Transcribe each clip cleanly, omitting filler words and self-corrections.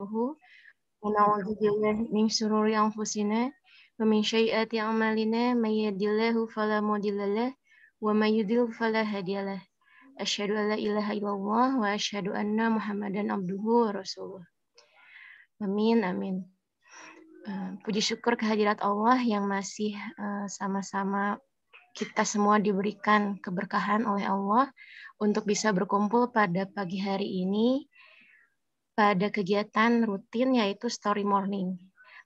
barakatuhu. Wa na'udzu billahi min syururi anfusina wa min sayyiati a'malina may yahdihillahu fala mudilla lahu wa may yudlil fala hadiya lahu. Asyhadu an la ilaha illallah wa asyhadu anna Muhammadan abduhu wa rasuluh. Amin amin. Puji syukur kehadirat Allah yang masih sama-sama kita semua diberikan keberkahan oleh Allah untuk bisa berkumpul pada pagi hari ini pada kegiatan rutin yaitu Story Morning.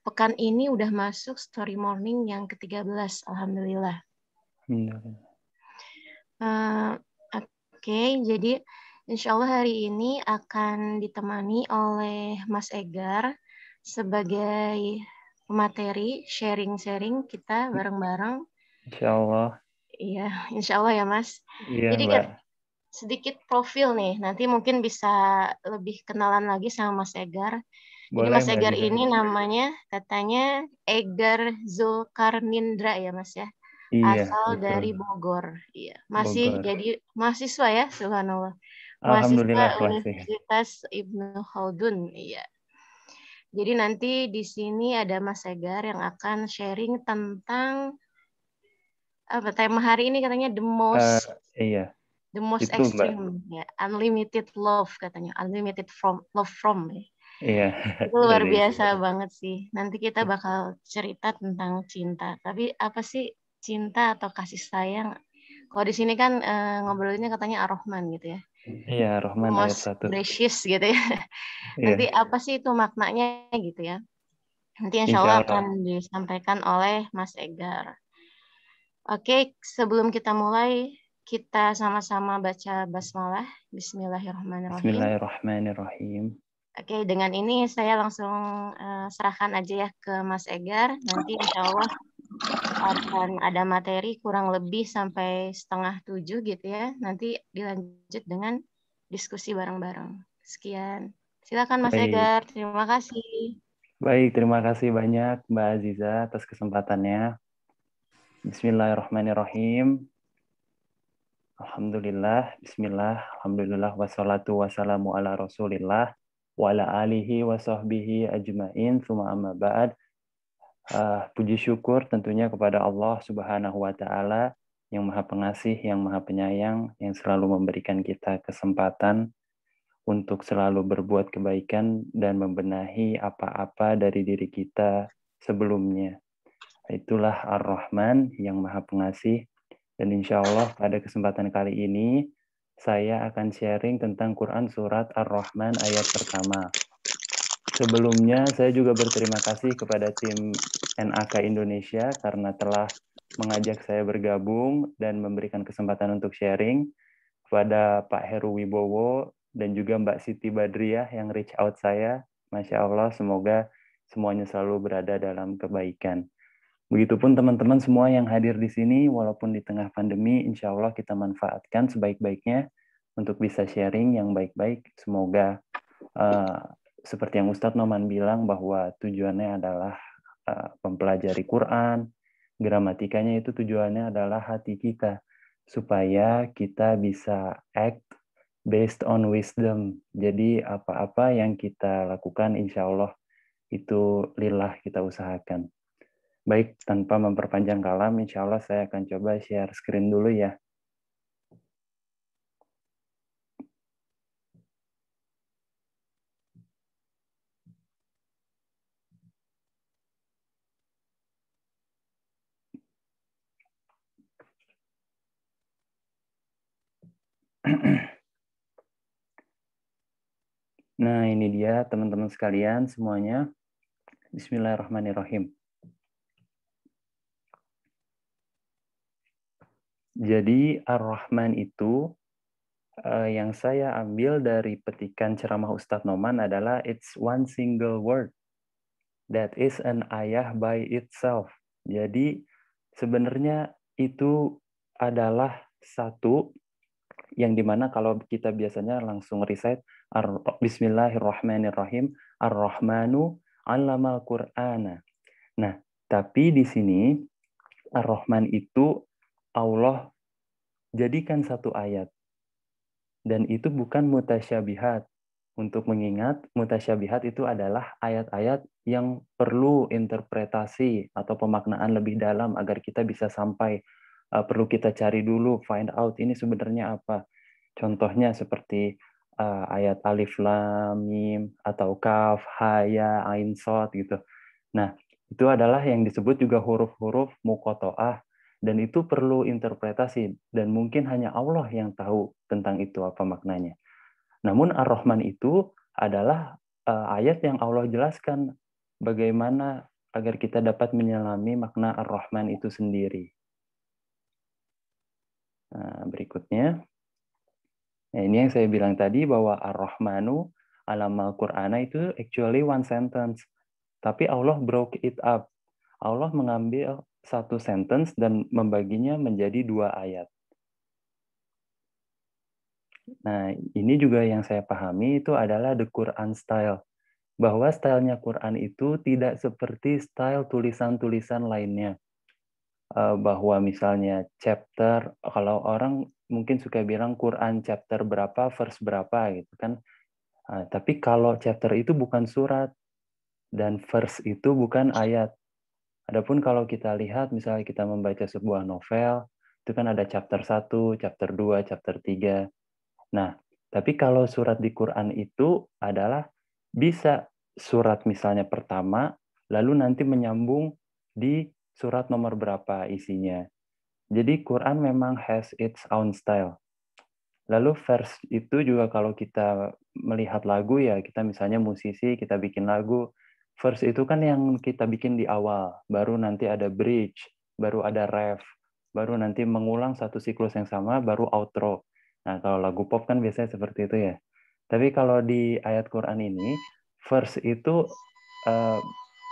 Pekan ini udah masuk Story Morning yang ke-13, Alhamdulillah. Oke, jadi insya Allah hari ini akan ditemani oleh Mas Egar sebagai pemateri sharing-sharing kita bareng-bareng. Insya Allah. Iya, insya Allah ya Mas. Iya, jadi Mbak. Sedikit profil nih, nanti mungkin bisa lebih kenalan lagi sama Mas Egar. Jadi Boleh, Mas Mbak Egar Aziza. ini namanya katanya Egar Zulkarnindra ya Mas ya. Iya, Asal betul. dari Bogor. Iya, masih Bogor. jadi mahasiswa ya, subhanallah. Mahasiswa Alhamdulillah masih. Universitas Ibnu Khaldun, iya. Jadi nanti di sini ada Mas Egar yang akan sharing tentang apa tema hari ini katanya the most Iya. Itu, extreme ya, unlimited love katanya, unlimited love from ya. Iya. Itu luar biasa banget sih. Nanti kita bakal cerita tentang cinta. Tapi apa sih cinta atau kasih sayang? Kalau di sini kan ngobrolinnya katanya Ar-Rahman gitu ya. Iya, Rahman ayat 1. Gracious gitu ya. Nanti Iya. apa sih itu maknanya gitu ya. Nanti insya Allah akan disampaikan oleh Mas Egar. Oke, sebelum kita mulai, kita sama-sama baca basmalah. Bismillahirrahmanirrahim. Bismillahirrahmanirrahim. Oke, dengan ini saya langsung serahkan aja ya ke Mas Egar. Nanti insya Allah akan ada materi kurang lebih sampai 6:30 gitu ya. Nanti dilanjut dengan diskusi bareng-bareng. Sekian. Silakan Mas Egar. Terima kasih. Baik, terima kasih banyak Mbak Aziza atas kesempatannya. Bismillahirrahmanirrahim. Alhamdulillah, bismillah, alhamdulillah, wassalatu wassalamu ala rasulillah, wa ala alihi wa sahbihi ajma'in, summa amma ba'd. Puji syukur tentunya kepada Allah Subhanahu wa Ta'ala yang Maha Pengasih, yang Maha Penyayang, yang selalu memberikan kita kesempatan untuk selalu berbuat kebaikan dan membenahi apa-apa dari diri kita sebelumnya. Itulah Ar-Rahman yang Maha Pengasih. Dan insya Allah pada kesempatan kali ini saya akan sharing tentang Quran Surat Ar-Rahman ayat pertama. Sebelumnya saya juga berterima kasih kepada tim NAK Indonesia karena telah mengajak saya bergabung dan memberikan kesempatan untuk sharing, kepada Pak Heru Wibowo dan juga Mbak Siti Badriah yang reach out saya. Masya Allah, semoga semuanya selalu berada dalam kebaikan. Begitupun teman-teman semua yang hadir di sini, walaupun di tengah pandemi, insya Allah kita manfaatkan sebaik-baiknya untuk bisa sharing yang baik-baik. Semoga seperti yang Ustadz Noman bilang bahwa tujuannya adalah mempelajari Quran, gramatikanya itu tujuannya adalah hati kita, supaya kita bisa act based on wisdom. Jadi apa-apa yang kita lakukan, insya Allah itu lillah kita usahakan. Baik, tanpa memperpanjang kalam, insya Allah saya akan coba share screen dulu ya. Nah, ini dia teman-teman sekalian semuanya. Bismillahirrahmanirrahim. Jadi Ar-Rahman itu yang saya ambil dari petikan ceramah Ustadz Noman adalah it's one single word that is an ayah by itself. Jadi sebenarnya itu adalah satu yang dimana kalau kita biasanya langsung recite Bismillahirrahmanirrahim, Ar-Rahmanu 'allamal Qur'ana. Nah, tapi di sini Ar-Rahman itu Allah jadikan satu ayat. Dan itu bukan mutasyabihat. untuk mengingat mutasyabihat itu adalah ayat-ayat yang perlu interpretasi atau pemaknaan lebih dalam agar kita bisa sampai, perlu kita cari dulu, find out ini sebenarnya apa. Contohnya seperti ayat alif lam mim atau kaf ha ya ain shad gitu. Nah, itu adalah yang disebut juga huruf-huruf muqatta'ah dan itu perlu interpretasi dan mungkin hanya Allah yang tahu tentang itu apa maknanya. Namun Ar-Rahman itu adalah ayat yang Allah jelaskan bagaimana agar kita dapat menyelami makna Ar-Rahman itu sendiri. Nah, berikutnya, nah ini yang saya bilang tadi bahwa Ar-Rahmanu alamal Qur'ana itu actually one sentence. Tapi Allah broke it up. Allah mengambil satu sentence dan membaginya menjadi 2 ayat. Nah, ini juga yang saya pahami itu adalah the Quran style. Bahwa stylenya Quran itu tidak seperti style tulisan-tulisan lainnya. Bahwa misalnya chapter, kalau orang mungkin suka bilang Quran chapter berapa, verse berapa gitu kan. Tapi kalau chapter itu bukan surat dan verse itu bukan ayat. Adapun kalau kita lihat misalnya kita membaca sebuah novel, itu kan ada chapter 1, chapter 2, chapter 3. Nah, tapi kalau surat di Quran itu adalah bisa surat misalnya pertama, lalu nanti menyambung di surat nomor berapa isinya. Jadi Quran memang has its own style. Lalu verse itu juga kalau kita melihat lagu ya, kita misalnya musisi, kita bikin lagu, verse itu kan yang kita bikin di awal, baru nanti ada bridge, baru ada ref, baru nanti mengulang satu siklus yang sama, baru outro. Nah, kalau lagu pop kan biasanya seperti itu ya. Tapi kalau di ayat Quran ini, verse itu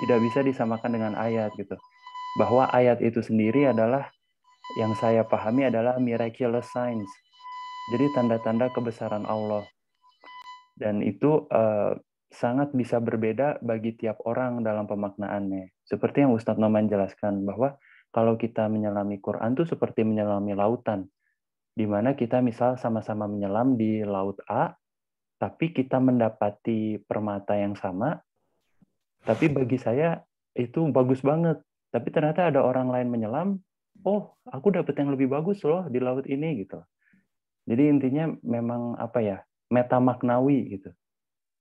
tidak bisa disamakan dengan ayat gitu. Bahwa ayat itu sendiri adalah, yang saya pahami adalah miraculous signs. Jadi tanda-tanda kebesaran Allah. Dan itu sangat bisa berbeda bagi tiap orang dalam pemaknaannya. Seperti yang Ustadz Noman jelaskan, bahwa kalau kita menyelami Quran itu seperti menyelami lautan. Di mana kita misal sama-sama menyelam di laut A, tapi kita mendapati permata yang sama, tapi bagi saya itu bagus banget. Tapi ternyata ada orang lain menyelam, oh aku dapat yang lebih bagus loh di laut ini gitu. Jadi intinya memang apa ya, meta maknawi gitu.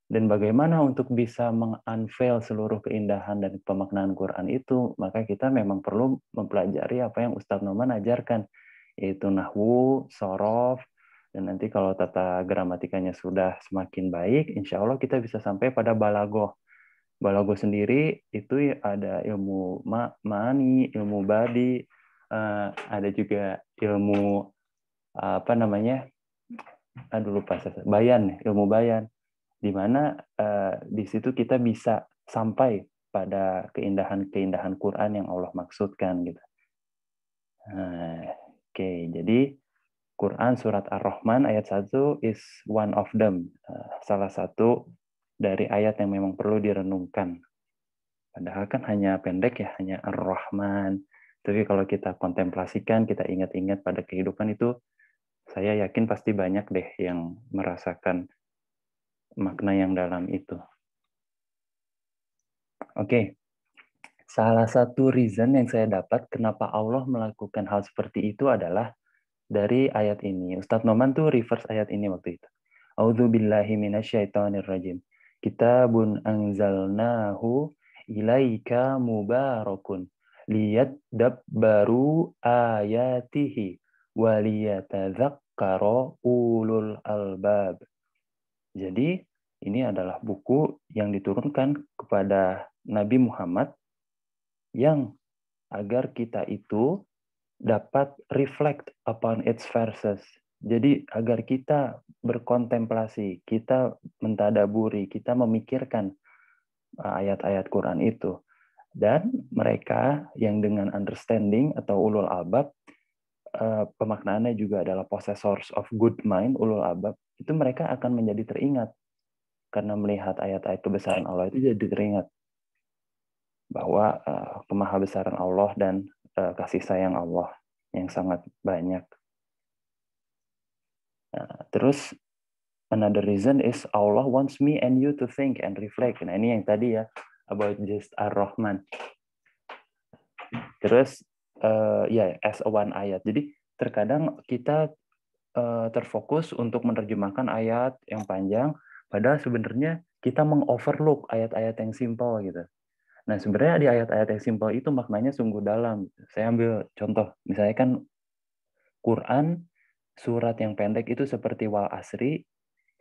Dan bagaimana untuk bisa meng-unveil seluruh keindahan dan pemaknaan Quran itu, maka kita memang perlu mempelajari apa yang Ustadz Noman ajarkan, yaitu nahwu, sorof, dan nanti kalau tata gramatikanya sudah semakin baik, insya Allah kita bisa sampai pada balagoh. Balagoh sendiri itu ada ilmu ma'ani, ilmu badi, ada juga ilmu apa namanya, aduh lupa saya, bayan, ilmu bayan, di mana di situ kita bisa sampai pada keindahan-keindahan Quran yang Allah maksudkan gitu. Oke, jadi Quran surat Ar-Rahman ayat 1 is one of them, salah satu dari ayat yang memang perlu direnungkan. Padahal kan hanya pendek ya, hanya Ar-Rahman. Tapi kalau kita kontemplasikan, kita ingat-ingat pada kehidupan itu, saya yakin pasti banyak deh yang merasakan makna yang dalam itu. Oke, salah satu reason yang saya dapat kenapa Allah melakukan hal seperti itu adalah dari ayat ini. Ustadz Noman tuh reverse ayat ini waktu itu. A'udzu billahi minasyaitonir rajim. Kitabun anzalnahu ilaika mubarakun liyadabbaru ayatihi waliyatadzakkara ulul albab. Jadi ini adalah buku yang diturunkan kepada Nabi Muhammad yang agar kita itu dapat reflect upon its verses. Jadi agar kita berkontemplasi, kita mentadaburi, kita memikirkan ayat-ayat Quran itu. Dan mereka yang dengan understanding atau ulul albab, pemaknaannya juga adalah possessors of good mind, ulul albab, itu mereka akan menjadi teringat. Karena melihat ayat-ayat kebesaran Allah itu jadi teringat bahwa kemahabesaran Allah dan kasih sayang Allah yang sangat banyak. Terus another reason is Allah wants me and you to think and reflect. Nah, ini yang tadi ya, about just Ar-Rahman. Terus ya, as a one ayat. Jadi terkadang kita terfokus untuk menerjemahkan ayat yang panjang, padahal sebenarnya kita mengoverlook ayat-ayat yang simple gitu. Nah, sebenarnya di ayat-ayat yang simple itu maknanya sungguh dalam. Saya ambil contoh, misalnya kan Quran, surat yang pendek itu seperti wal asri,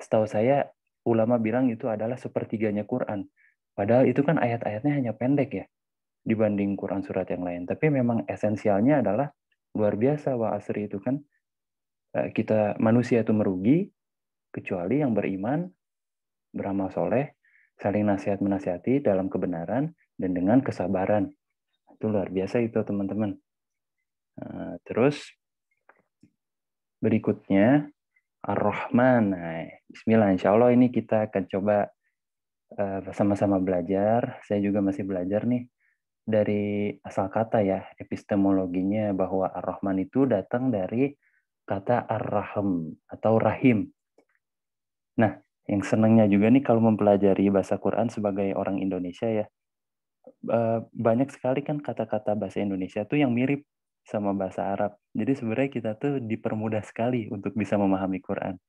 setahu saya ulama bilang itu adalah sepertiganya Quran. Padahal itu kan ayat-ayatnya hanya pendek ya, dibanding Quran surat yang lain. Tapi memang esensialnya adalah luar biasa wal asri itu kan. Kita manusia itu merugi, kecuali yang beriman, beramal soleh, saling nasihat menasihati dalam kebenaran, dan dengan kesabaran. Itu luar biasa itu teman-teman. Terus berikutnya Ar-Rahman. Nah, bismillah, insya Allah ini kita akan coba sama-sama belajar. Saya juga masih belajar nih dari asal kata ya, epistemologinya bahwa Ar-Rahman itu datang dari kata Ar-Rahm atau Rahim. Nah, yang senangnya juga nih kalau mempelajari bahasa Quran sebagai orang Indonesia ya, banyak sekali kan kata-kata bahasa Indonesia tuh yang mirip sama bahasa Arab. Jadi sebenarnya kita tuh dipermudah sekali untuk bisa memahami Quran.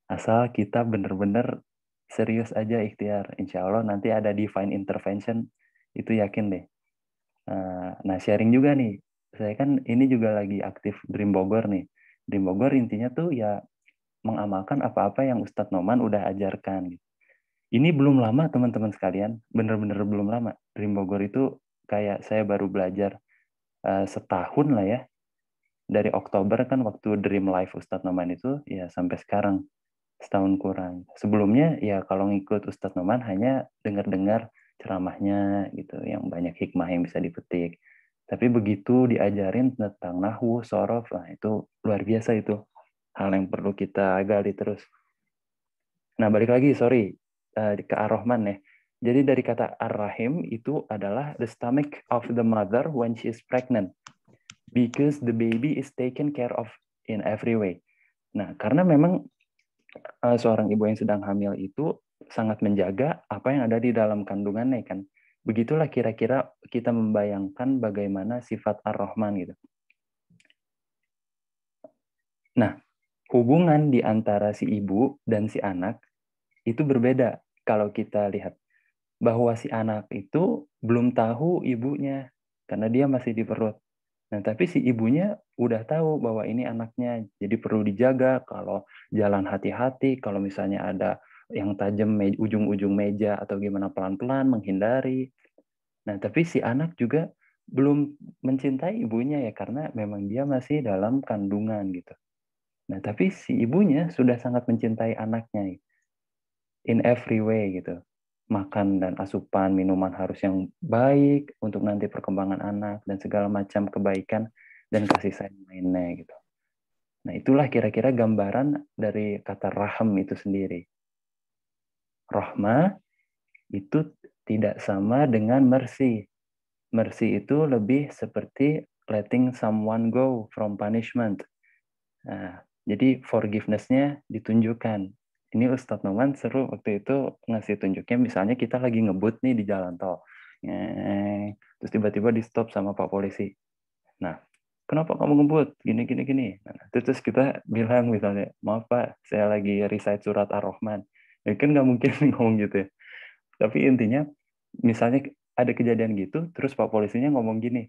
Asal kita benar-benar serius aja ikhtiar. Insya Allah nanti ada divine intervention, itu yakin deh. Nah, sharing juga nih. Saya kan ini juga lagi aktif Dream Bogor nih. Dream Bogor intinya tuh ya mengamalkan apa-apa yang Ustadz Noman udah ajarkan. Ini belum lama teman-teman sekalian, bener-bener belum lama. Dream Bogor itu kayak saya baru belajar setahun lah ya. Dari Oktober kan waktu Dream Live Ustadz Noman itu ya sampai sekarang setahun kurang. Sebelumnya ya kalau ngikut Ustadz Noman hanya dengar-dengar ceramahnya gitu, yang banyak hikmah yang bisa dipetik. Tapi begitu diajarin tentang nahwu, sorof, nah itu luar biasa itu. Hal yang perlu kita gali terus. Nah, balik lagi, sorry, ke Ar-Rahman ya. Jadi dari kata Ar-Rahim itu adalah the stomach of the mother when she is pregnant. Because the baby is taken care of in every way. Nah, karena memang seorang ibu yang sedang hamil itu sangat menjaga apa yang ada di dalam kandungannya kan. Begitulah kira-kira kita membayangkan bagaimana sifat Ar-Rahman gitu. Nah, hubungan di antara si ibu dan si anak itu berbeda kalau kita lihat. Bahwa si anak itu belum tahu ibunya karena dia masih di perut. Nah, tapi si ibunya udah tahu bahwa ini anaknya, jadi perlu dijaga kalau jalan hati-hati, kalau misalnya ada yang tajam ujung-ujung meja atau gimana pelan-pelan menghindari. Nah, tapi si anak juga belum mencintai ibunya ya karena memang dia masih dalam kandungan gitu. Nah, tapi si ibunya sudah sangat mencintai anaknya in every way gitu. Makan dan asupan, minuman harus yang baik untuk nanti perkembangan anak dan segala macam kebaikan dan kasih sayang lainnya gitu. Nah, itulah kira-kira gambaran dari kata raham itu sendiri. Rahmah itu tidak sama dengan mercy. Mercy itu lebih seperti letting someone go from punishment. Nah, jadi forgiveness-nya ditunjukkan. Ini Ustadz Noman seru waktu itu ngasih tunjuknya, misalnya kita lagi ngebut nih di jalan tol. Terus tiba-tiba di stop sama Pak Polisi. Nah, kenapa kamu ngebut? Gini, gini, gini. Nah, terus kita bilang misalnya, maaf Pak, saya lagi recite surat Ar-Rahman. Ya kan nggak mungkin ngomong gitu ya. Tapi intinya, misalnya ada kejadian gitu, terus Pak Polisinya ngomong gini,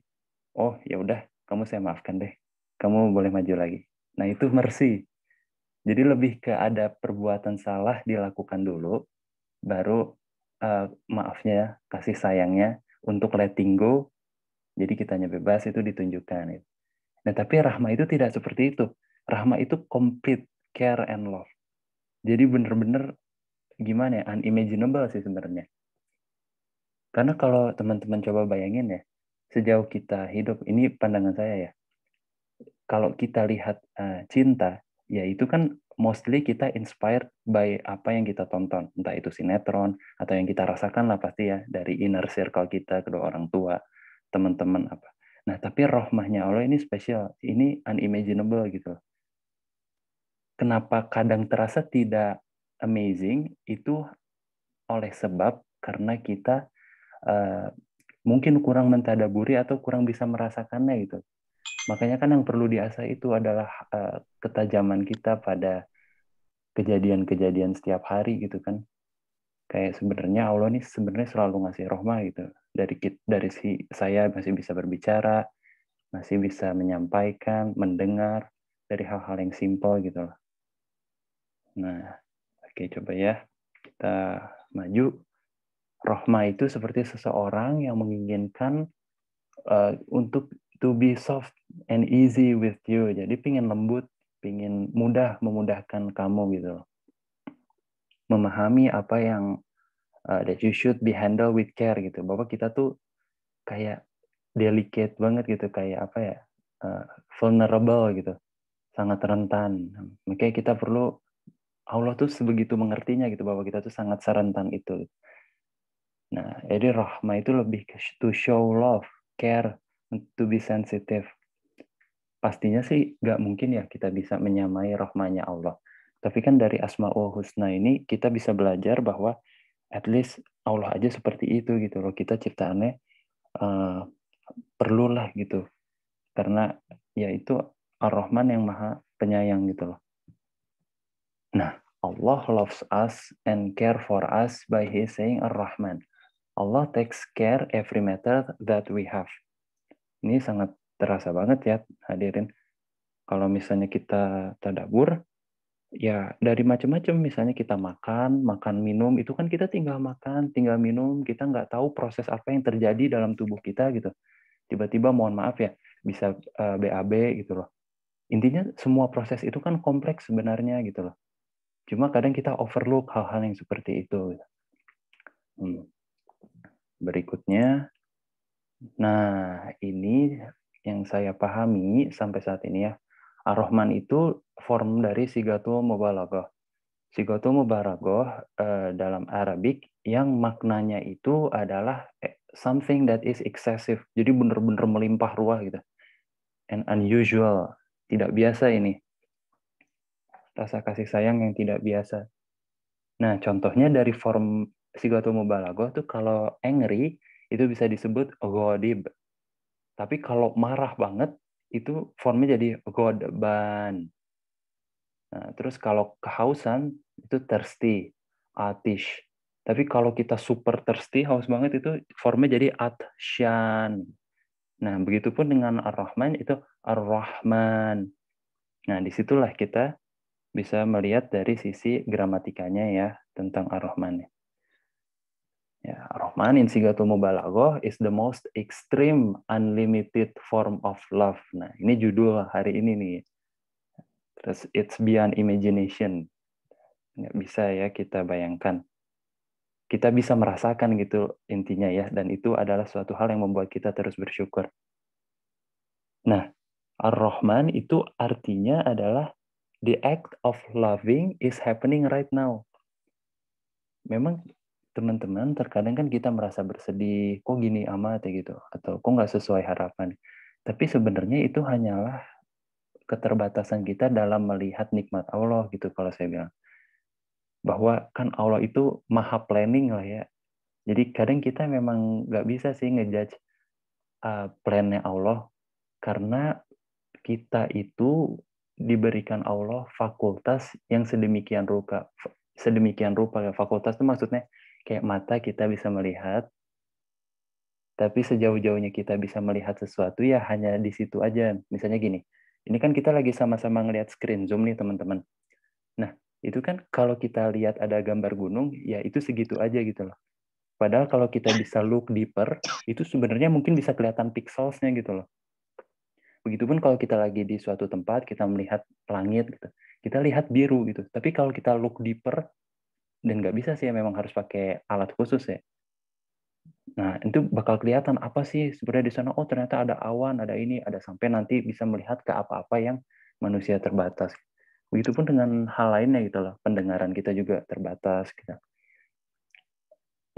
oh ya udah, kamu saya maafkan deh. Kamu boleh maju lagi. Nah, itu mercy. Jadi lebih ke ada perbuatan salah dilakukan dulu, baru maafnya, kasih sayangnya untuk letting go. Jadi kitanya bebas itu ditunjukkan. Nah, tapi rahmah itu tidak seperti itu. Rahmah itu complete care and love. Jadi benar-benar gimana ya, unimaginable sih sebenarnya. Karena kalau teman-teman coba bayangin ya, sejauh kita hidup, ini pandangan saya ya, kalau kita lihat cinta, ya itu kan mostly kita inspired by apa yang kita tonton, entah itu sinetron atau yang kita rasakan lah pasti ya dari inner circle kita, kedua orang tua, teman-teman apa. Nah, tapi rahmahnya Allah ini spesial, ini unimaginable gitu. Kenapa kadang terasa tidak amazing itu oleh sebab karena kita mungkin kurang mentadaburi atau kurang bisa merasakannya gitu. Makanya kan yang perlu diasah itu adalah ketajaman kita pada kejadian-kejadian setiap hari gitu kan. Kayak sebenarnya Allah nih sebenarnya selalu ngasih rahmah gitu. Dari saya masih bisa berbicara, masih bisa menyampaikan, mendengar dari hal-hal yang simpel gitu loh. Nah, oke coba ya kita maju. Rahmah itu seperti seseorang yang menginginkan untuk to be soft and easy with you. Jadi pingin lembut, pingin memudahkan kamu gitu loh. Memahami apa yang that you should be handled with care gitu. Bahwa kita tuh kayak delicate banget gitu, kayak apa ya, vulnerable gitu, sangat rentan. Makanya kita perlu, Allah tuh sebegitu mengertinya gitu, bahwa kita tuh sangat serentan itu. Nah, jadi rahmah itu lebih to show love, care, to be sensitive. Pastinya sih nggak mungkin ya kita bisa menyamai rahmanya Allah. Tapi kan dari Asma'ul Husna ini kita bisa belajar bahwa at least Allah aja seperti itu gitu loh. Kita ciptaannya perlulah gitu. Karena ya itu Ar-Rahman yang maha penyayang gitu loh. Nah, Allah loves us and care for us by His saying Ar-Rahman. Allah takes care every matter that we have. Ini sangat terasa banget ya hadirin. Kalau misalnya kita tadabbur, ya dari macam-macam, misalnya kita makan minum, itu kan kita tinggal makan, tinggal minum, kita nggak tahu proses apa yang terjadi dalam tubuh kita gitu. Tiba-tiba mohon maaf ya, bisa BAB gitu loh. Intinya semua proses itu kan kompleks sebenarnya gitu loh. Cuma kadang kita overlook hal-hal yang seperti itu. Berikutnya, nah ini yang saya pahami sampai saat ini ya, Ar-Rahman itu form dari sigatul mubalaghah. Sigatul mubalaghah dalam Arabik yang maknanya itu adalah something that is excessive. Jadi benar-benar melimpah ruah gitu. And unusual, tidak biasa ini. Rasa kasih sayang yang tidak biasa. Nah, contohnya dari form sigatul mubalaghah tuh kalau angry itu bisa disebut ghodib. Tapi kalau marah banget itu formnya jadi godban. Nah, terus kalau kehausan itu thirsty, atish. Tapi kalau kita super thirsty, haus banget itu formnya jadi atsyan. Nah, begitupun dengan Ar-Rahman itu Ar-Rahman. Nah, disitulah kita bisa melihat dari sisi gramatikanya ya tentang Ar-Rahman. Ya, Ar-Rahman in sigatul mubalaghah is the most extreme unlimited form of love. Nah, ini judul hari ini nih. Terus it's beyond imagination. Nggak bisa ya kita bayangkan. Kita bisa merasakan gitu intinya ya, dan itu adalah suatu hal yang membuat kita terus bersyukur. Nah, Ar-Rahman itu artinya adalah the act of loving is happening right now. Memang teman-teman terkadang kan kita merasa bersedih, kok gini amat ya gitu, atau kok nggak sesuai harapan. Tapi sebenarnya itu hanyalah keterbatasan kita dalam melihat nikmat Allah gitu kalau saya bilang. Bahwa kan Allah itu maha planning lah ya. Jadi kadang kita memang nggak bisa sih ngejudge plan-nya Allah, karena kita itu diberikan Allah fakultas yang sedemikian rupa. Ya. Fakultas itu maksudnya kayak mata kita bisa melihat, tapi sejauh-jauhnya kita bisa melihat sesuatu ya hanya di situ aja. Misalnya gini, ini kan kita lagi sama-sama ngelihat screen Zoom nih teman-teman. Nah, itu kan kalau kita lihat ada gambar gunung, ya itu segitu aja gitu loh. Padahal kalau kita bisa look deeper, itu sebenarnya mungkin bisa kelihatan pixelsnya gitu loh. Begitupun kalau kita lagi di suatu tempat, kita melihat langit gitu. Kita lihat biru gitu. Tapi kalau kita look deeper, dan nggak bisa sih, memang harus pakai alat khusus ya. Nah, itu bakal kelihatan apa sih sebenarnya di sana. Oh, ternyata ada awan, ada ini, ada, sampai nanti bisa melihat ke apa-apa yang manusia terbatas. Begitupun dengan hal lainnya gitu loh. Pendengaran kita juga terbatas gitu.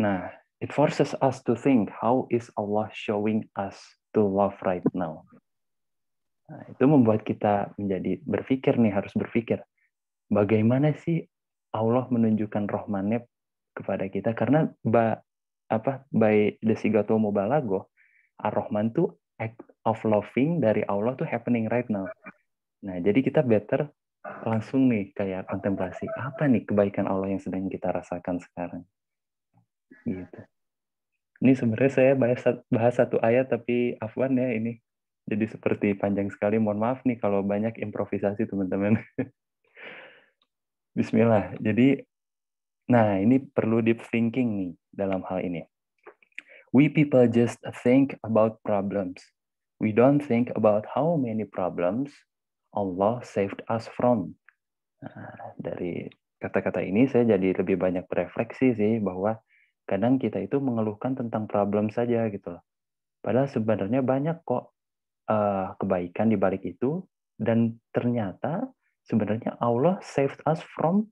Nah, it forces us to think, how is Allah showing us to love right now? Nah, itu membuat kita menjadi berpikir nih, harus berpikir. Bagaimana sih Allah menunjukkan rahmannya kepada kita karena by desigato mubalaghah, ar-Rahman tuh act of loving dari Allah tuh happening right now. Nah, jadi kita better langsung nih kayak kontemplasi apa nih kebaikan Allah yang sedang kita rasakan sekarang. Gitu. Ini sebenarnya saya bahas satu ayat tapi afwan ya ini. Jadi seperti panjang sekali. Mohon maaf nih kalau banyak improvisasi teman-teman. Bismillah. Jadi, nah ini perlu deep thinking nih dalam hal ini. We people just think about problems. We don't think about how many problems Allah saved us from. Nah, dari kata-kata ini saya jadi lebih banyak berefleksi sih bahwa kadang kita itu mengeluhkan tentang problem saja gitu loh. Padahal sebenarnya banyak kok kebaikan di balik itu dan ternyata sebenarnya Allah saved us from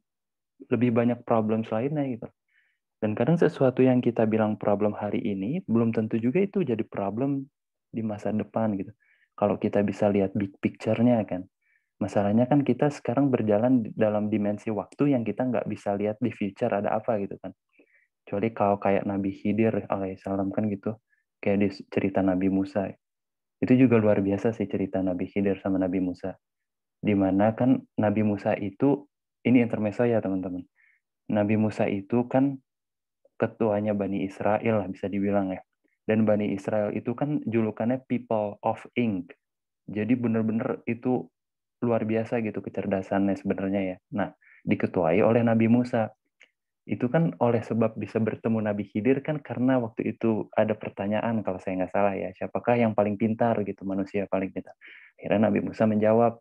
lebih banyak problem lainnya gitu. Dan kadang sesuatu yang kita bilang problem hari ini belum tentu juga itu jadi problem di masa depan gitu. Kalau kita bisa lihat big picture-nya kan. Masalahnya kan kita sekarang berjalan dalam dimensi waktu yang kita nggak bisa lihat di future ada apa gitu kan. Kecuali kalau kayak Nabi Khidir alaihissalam kan gitu. Kayak di cerita Nabi Musa. Itu juga luar biasa sih cerita Nabi Khidir sama Nabi Musa. Di mana kan Nabi Musa itu, ini intermezzo ya teman-teman. Nabi Musa itu kan ketuanya Bani Israel lah bisa dibilang ya. Dan Bani Israel itu kan julukannya people of ink. Jadi benar-benar itu luar biasa gitu kecerdasannya sebenarnya ya. Nah, diketuai oleh Nabi Musa. Itu kan oleh sebab bisa bertemu Nabi Khidir kan karena waktu itu ada pertanyaan kalau saya nggak salah ya, siapakah yang paling pintar gitu, manusia paling pintar. Akhirnya Nabi Musa menjawab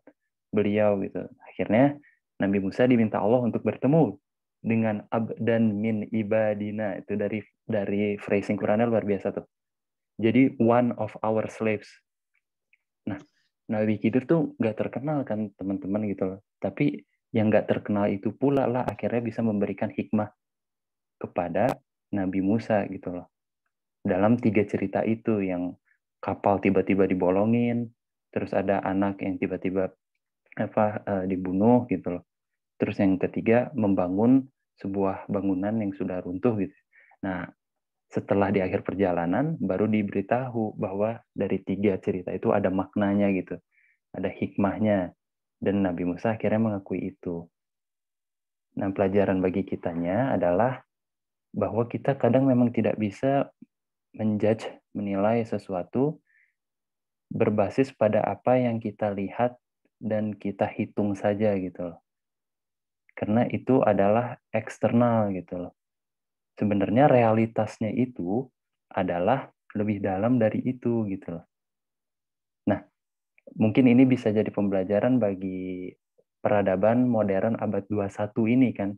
beliau gitu. Akhirnya Nabi Musa diminta Allah untuk bertemu dengan abdan min ibadina, itu dari phrasing Qurannya luar biasa tuh. Jadi one of our slaves. Nah, Nabi Khidir tuh nggak terkenal kan teman-teman gitu loh. Tapi yang nggak terkenal itu pula lah akhirnya bisa memberikan hikmah kepada Nabi Musa gitu loh. Dalam 3 cerita itu yang kapal tiba-tiba dibolongin, terus ada anak yang tiba-tiba dibunuh gitu loh. Terus yang ketiga membangun sebuah bangunan yang sudah runtuh gitu. Nah, setelah di akhir perjalanan baru diberitahu bahwa dari 3 cerita itu ada maknanya gitu. Ada hikmahnya dan Nabi Musa akhirnya mengakui itu. Nah, pelajaran bagi kitanya adalah bahwa kita kadang memang tidak bisa menjudge, menilai sesuatu berbasis pada apa yang kita lihat dan kita hitung saja gitu loh. Karena itu adalah eksternal gitu loh. Sebenarnya realitasnya itu adalah lebih dalam dari itu gitu loh. Nah, mungkin ini bisa jadi pembelajaran bagi peradaban modern abad 21 ini kan,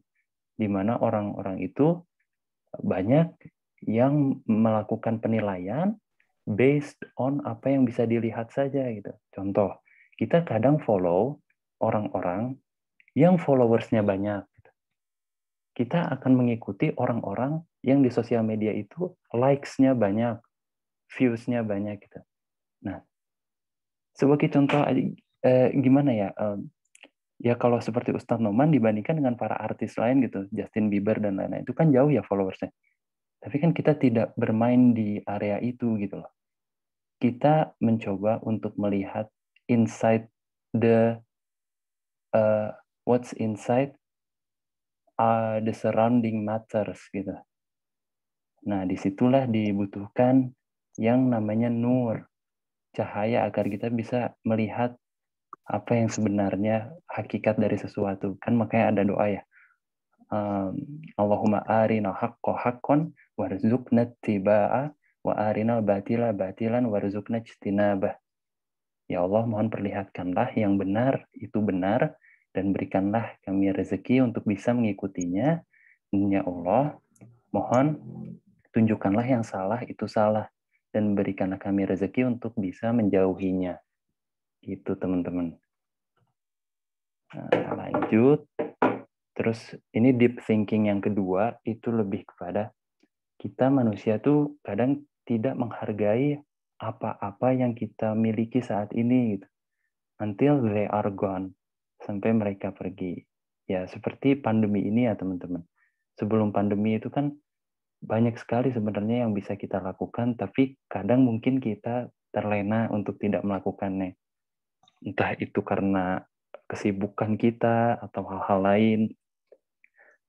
di mana orang-orang itu banyak yang melakukan penilaian based on apa yang bisa dilihat saja gitu. Contoh, kita kadang follow orang-orang yang followersnya banyak. Gitu. Kita akan mengikuti orang-orang yang di sosial media itu likes-nya banyak, views-nya banyak gitu. Nah, sebagai contoh gimana ya? Ya kalau seperti Ustadz Noman dibandingkan dengan para artis lain gitu, Justin Bieber dan lain-lain, itu kan jauh ya followersnya. Tapi kan kita tidak bermain di area itu gitu loh. Kita mencoba untuk melihat inside what's inside the surrounding matters gitu. Nah, disitulah dibutuhkan yang namanya nur, cahaya agar kita bisa melihat apa yang sebenarnya hakikat dari sesuatu. Kan makanya ada doa ya. Allahumma arina haqqo haqqon warzuqna tibaa wa arina batila batilan warzuqna ijtinabah. Ya Allah, mohon perlihatkanlah yang benar itu benar dan berikanlah kami rezeki untuk bisa mengikutinya. Ya Allah, mohon tunjukkanlah yang salah itu salah dan berikanlah kami rezeki untuk bisa menjauhinya. Itu teman-teman. Nah, lanjut. Terus ini deep thinking yang kedua itu lebih kepada kita manusia tuh kadang tidak menghargai apa-apa yang kita miliki saat ini gitu. Until they are gone. Sampai mereka pergi. Ya, seperti pandemi ini ya teman-teman. Sebelum pandemi itu kan banyak sekali sebenarnya yang bisa kita lakukan, tapi kadang mungkin kita terlena untuk tidak melakukannya. Entah itu karena kesibukan kita atau hal-hal lain.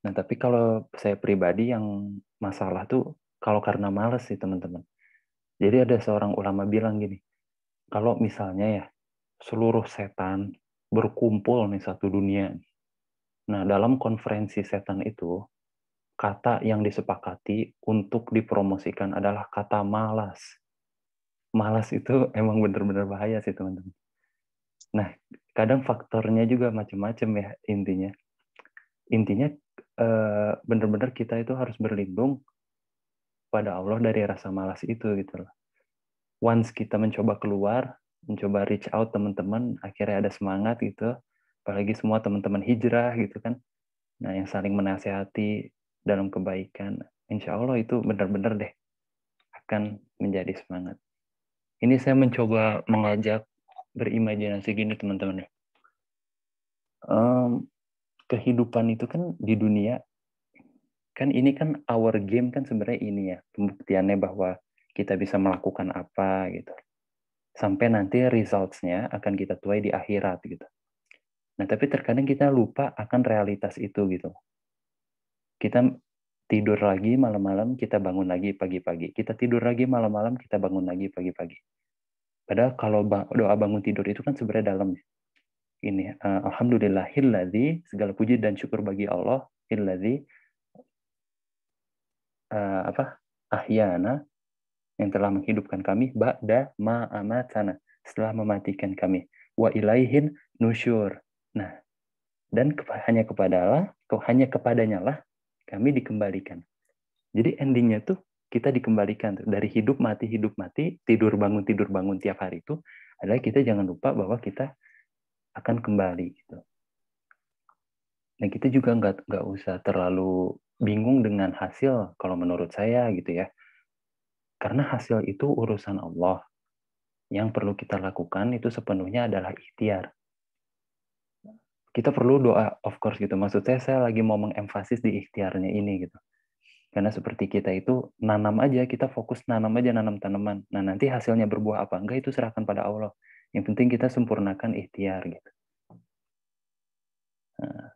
Nah, tapi kalau saya pribadi yang masalah tuh kalau karena males sih teman-teman. Jadi ada seorang ulama bilang gini, kalau misalnya ya seluruh setan berkumpul nih satu dunia. Nah, dalam konferensi setan itu, kata yang disepakati untuk dipromosikan adalah kata malas. Malas itu emang benar-benar bahaya sih teman-teman. Nah, kadang faktornya juga macam-macam ya intinya. Intinya benar-benar kita itu harus berlindung pada Allah dari rasa malas itu gitu loh. Once kita mencoba keluar, mencoba reach out teman-teman, akhirnya ada semangat gitu. Apalagi semua teman-teman hijrah gitu kan. Nah, yang saling menasehati dalam kebaikan, insya Allah itu benar-benar deh akan menjadi semangat. Ini saya mencoba mengajak berimajinasi gini teman-teman ya. Kehidupan itu kan di dunia, kan ini kan our game kan sebenarnya ini ya, pembuktiannya bahwa kita bisa melakukan apa gitu. Sampai nanti results-nya akan kita tuai di akhirat gitu. Nah, tapi terkadang kita lupa akan realitas itu gitu. Kita tidur lagi malam-malam, kita bangun lagi pagi-pagi. Kita tidur lagi malam-malam, kita bangun lagi pagi-pagi. Padahal kalau doa bangun tidur itu kan sebenarnya dalam. Ini alhamdulillahilladzi, segala puji dan syukur bagi Allah, illadzi ahyana, yang telah menghidupkan kami ba'da ma amatana, setelah mematikan kami, wa ilaihin nusyur. Nah, dan hanya kepadanya lah kami dikembalikan. Jadi endingnya tuh kita dikembalikan tuh. Dari hidup mati tidur bangun tiap hari itu adalah kita jangan lupa bahwa kita akan kembali gitu. Nah, kita juga nggak usah terlalu bingung dengan hasil kalau menurut saya gitu ya. Karena hasil itu urusan Allah. Yang perlu kita lakukan itu sepenuhnya adalah ikhtiar. Kita perlu doa, of course gitu. Maksud saya lagi mau mengemfasis di ikhtiarnya ini gitu. Karena seperti kita itu nanam aja, kita fokus nanam aja, nanam tanaman. Nah, nanti hasilnya berbuah apa enggak itu serahkan pada Allah. Yang penting kita sempurnakan ikhtiar gitu. Nah,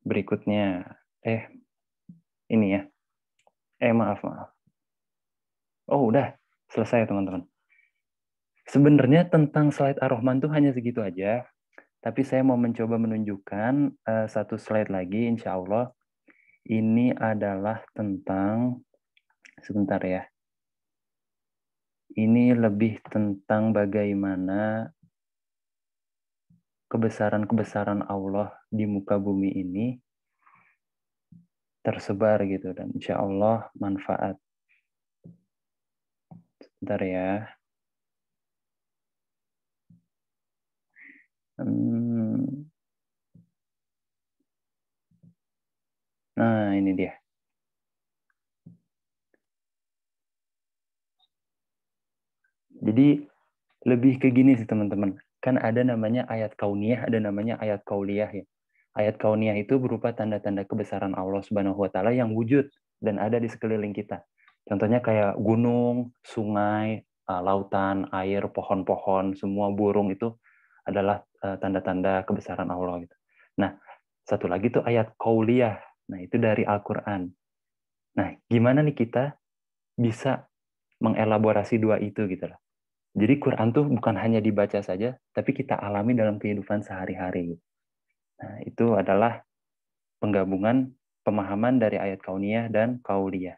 berikutnya, ini ya. Maaf. Oh, udah selesai teman-teman. Sebenarnya tentang slide Ar-Rahman tuh hanya segitu aja. Tapi saya mau mencoba menunjukkan satu slide lagi, insya Allah. Ini adalah tentang, sebentar ya. Ini lebih tentang bagaimana kebesaran-kebesaran Allah di muka bumi ini tersebar gitu. Dan insya Allah manfaat. Sebentar ya. Nah, ini dia. Jadi lebih ke gini sih teman-teman. Kan ada namanya ayat kauniyah, ada namanya ayat kauliyah ya. Ayat kauniyah itu berupa tanda-tanda kebesaran Allah Subhanahu wa taala yang wujud dan ada di sekeliling kita. Contohnya kayak gunung, sungai, lautan, air, pohon-pohon, semua burung itu adalah tanda-tanda kebesaran Allah gitu. Nah, satu lagi tuh ayat kauliyah. Nah, itu dari Al-Qur'an. Nah, gimana nih kita bisa mengelaborasi dua itu gitu loh. Jadi Quran tuh bukan hanya dibaca saja, tapi kita alami dalam kehidupan sehari-hari. Nah, itu adalah penggabungan pemahaman dari ayat kauniyah dan kauliyah.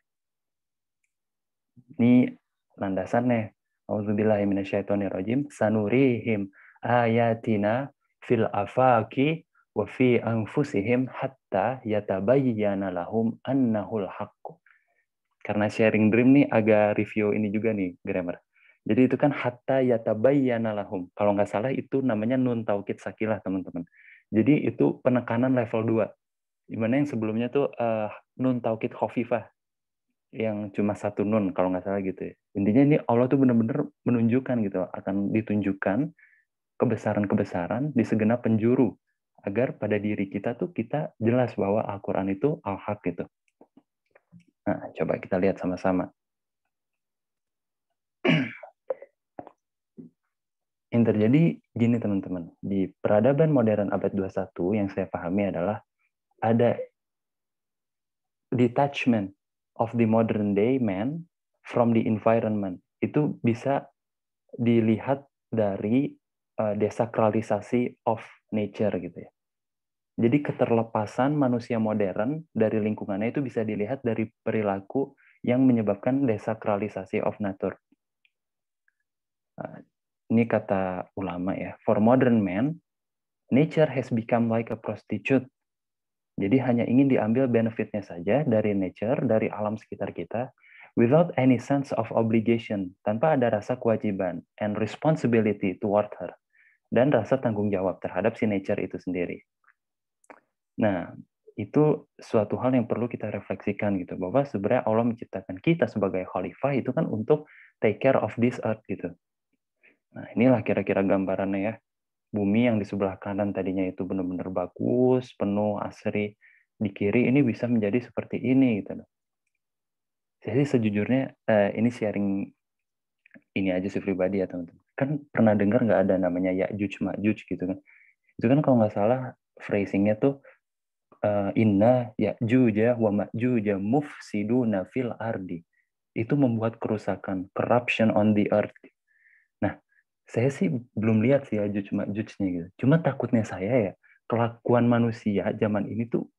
Ini landasannya. Auzubillahi minasyaitonirrajim. Sanurihim ayatina fil afaki wa fi anfusihim hatta yatabayyana lahum annahul haqq. Karena sharing dream nih agak review ini juga nih grammar. Jadi itu kan hatta yatabayyana lahum. Kalau nggak salah itu namanya nun taukid sakilah teman-teman. Jadi itu penekanan level 2. Dimana yang sebelumnya tuh nun taukid khafifah. Yang cuma satu nun kalau nggak salah gitu ya. Intinya ini Allah tuh benar-benar menunjukkan gitu. Akan ditunjukkan kebesaran-kebesaran di segenap penjuru. agar pada diri kita tuh kita jelas bahwa Al-Quran itu al-haq gitu. Nah, coba kita lihat sama-sama. Yang terjadi gini teman-teman, di peradaban modern abad 21 yang saya pahami adalah ada detachment of the modern day man from the environment. Itu bisa dilihat dari desakralisasi of nature gitu ya. Jadi keterlepasan manusia modern dari lingkungannya itu bisa dilihat dari perilaku yang menyebabkan desakralisasi of nature. Ini kata ulama ya. For modern man, nature has become like a prostitute. Jadi hanya ingin diambil benefitnya saja dari nature, dari alam sekitar kita, without any sense of obligation, tanpa ada rasa kewajiban and responsibility toward her, dan rasa tanggung jawab terhadap si nature itu sendiri. Nah, itu suatu hal yang perlu kita refleksikan gitu, bahwa sebenarnya Allah menciptakan kita sebagai khalifah itu kan untuk take care of this earth gitu. Nah, inilah kira-kira gambarannya ya. Bumi yang di sebelah kanan tadinya itu benar-benar bagus, penuh, asri, di kiri ini bisa menjadi seperti ini gitu. Jadi sejujurnya ini sharing ini aja sih pribadi ya teman-teman. Kan pernah dengar nggak ada namanya Ya'juj Ma'juj gitu kan? Itu kan kalau nggak salah phrasingnya tuh inna Ya'juj wa Ma'juj mufsiduna fil ardi. Itu membuat kerusakan, corruption on the earth. Nah, saya sih belum lihat sih Ya'juj Ma'jujnya gitu. Cuma takutnya saya ya, kelakuan manusia zaman ini tuh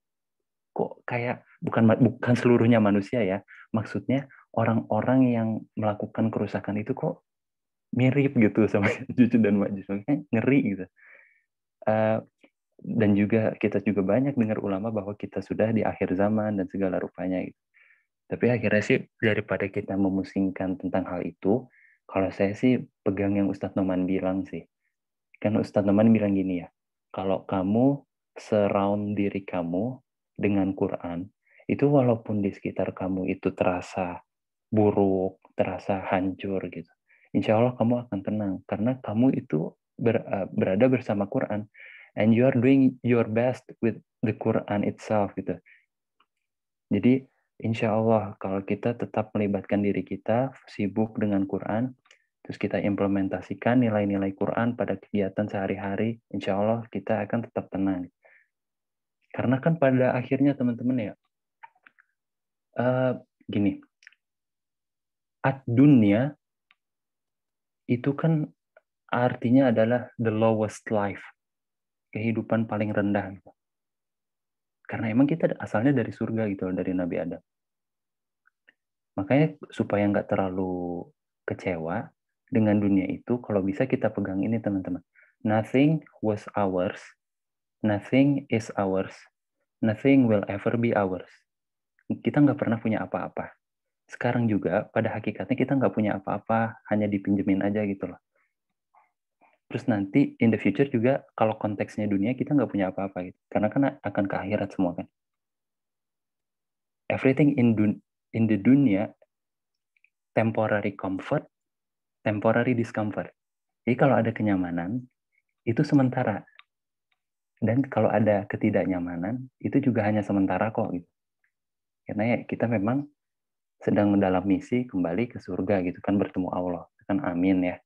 kok kayak bukan seluruhnya manusia ya. Maksudnya orang-orang yang melakukan kerusakan itu kok mirip gitu sama Ya'juj dan Ma'juj. Makanya ngeri gitu. Dan juga kita juga banyak dengar ulama bahwa kita sudah di akhir zaman dan segala rupanya gitu. Tapi akhirnya sih daripada kita memusingkan tentang hal itu, kalau saya sih pegang yang Ustadz Noman bilang sih. Kan Ustadz Noman bilang gini ya, kalau kamu surround diri kamu dengan Quran, itu walaupun di sekitar kamu itu terasa buruk, terasa hancur gitu, insya Allah kamu akan tenang, karena kamu itu berada bersama Quran, and you are doing your best with the Quran itself gitu. Jadi insya Allah kalau kita tetap melibatkan diri kita, sibuk dengan Quran, terus kita implementasikan nilai-nilai Quran pada kegiatan sehari-hari, insya Allah kita akan tetap tenang. Karena kan pada akhirnya teman-teman ya, gini, ad-dunya itu kan artinya adalah the lowest life, kehidupan paling rendah. Gitu. Karena emang kita asalnya dari surga gitu, dari Nabi Adam. Makanya supaya nggak terlalu kecewa dengan dunia itu, kalau bisa kita pegang ini teman-teman. Nothing was ours, nothing is ours, nothing will ever be ours. Kita nggak pernah punya apa-apa. Sekarang juga pada hakikatnya kita nggak punya apa-apa, hanya dipinjemin aja gitu loh. Terus nanti in the future juga kalau konteksnya dunia kita nggak punya apa-apa gitu. Karena kan akan ke akhirat semua kan. Everything in the dunia temporary comfort, temporary discomfort. Jadi kalau ada kenyamanan itu sementara. Dan kalau ada ketidaknyamanan itu juga hanya sementara kok gitu. Karena ya kita memang sedang dalam misi kembali ke surga gitu kan, bertemu Allah. Kan amin ya.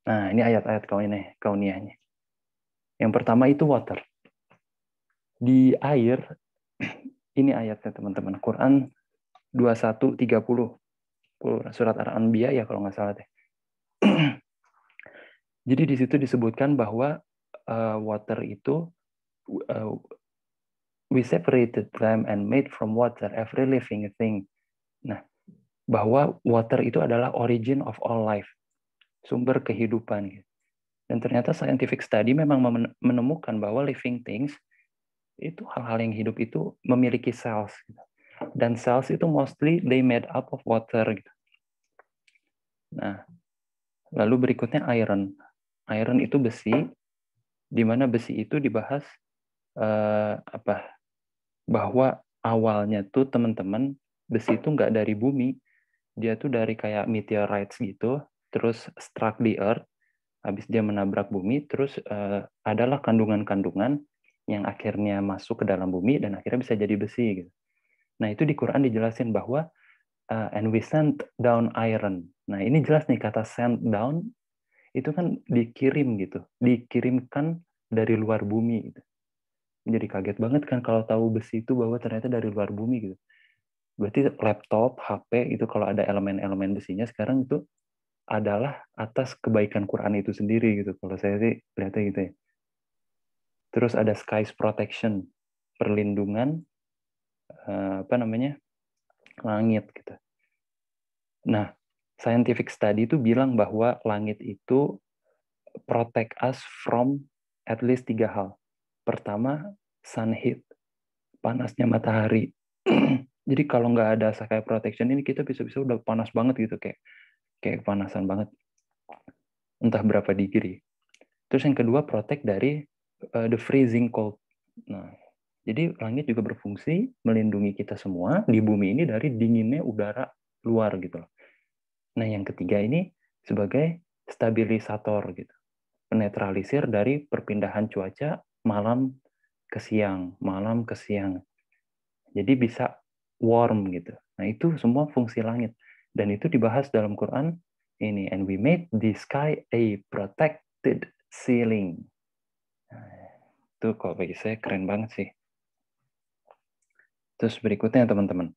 Nah, ini ayat-ayat kauniyahnya. Yang pertama itu water. Di air, ini ayatnya teman-teman. Quran 21:30. Surat Al-Anbiya ya kalau nggak salah deh. Jadi di situ disebutkan bahwa water itu, we separated them and made from water every living thing. Nah, bahwa water itu adalah origin of all life. Sumber kehidupan. Dan ternyata scientific study memang menemukan bahwa living things itu hal-hal yang hidup itu memiliki cells. Dan cells itu mostly they made up of water. Nah, lalu berikutnya iron. Iron itu besi, di mana besi itu dibahas bahwa awalnya tuh teman-teman besi itu nggak dari bumi, dia tuh dari kayak meteorites gitu, terus struck the earth, habis dia menabrak bumi, terus adalah kandungan-kandungan yang akhirnya masuk ke dalam bumi dan akhirnya bisa jadi besi gitu. Nah, itu di Quran dijelasin bahwa and we sent down iron. Nah, ini jelas nih kata send down itu kan dikirim gitu, dikirimkan dari luar bumi gitu. Jadi kaget banget kan kalau tahu besi itu bahwa ternyata dari luar bumi gitu. Berarti laptop, HP itu kalau ada elemen-elemen besinya sekarang itu adalah atas kebaikan Quran itu sendiri gitu. Kalau saya sih lihatnya gitu ya. Terus ada skies protection, perlindungan langit gitu. Nah, scientific study itu bilang bahwa langit itu protect us from at least 3 hal. Pertama, sun heat, panasnya matahari. Jadi kalau nggak ada sky protection ini kita bisa-bisa udah panas banget gitu, kayak panasan banget. Entah berapa degree. Terus yang kedua, protect dari the freezing cold. Nah, jadi langit juga berfungsi melindungi kita semua di bumi ini dari dinginnya udara luar gitu loh. Nah, yang ketiga ini sebagai stabilisator gitu. Penetralisir dari perpindahan cuaca malam ke siang, malam ke siang. Jadi bisa warm gitu. Nah, itu semua fungsi langit. Dan itu dibahas dalam Quran ini, and we made the sky a protected ceiling. Nah, itu kok bagi saya keren banget sih. Terus berikutnya teman-teman,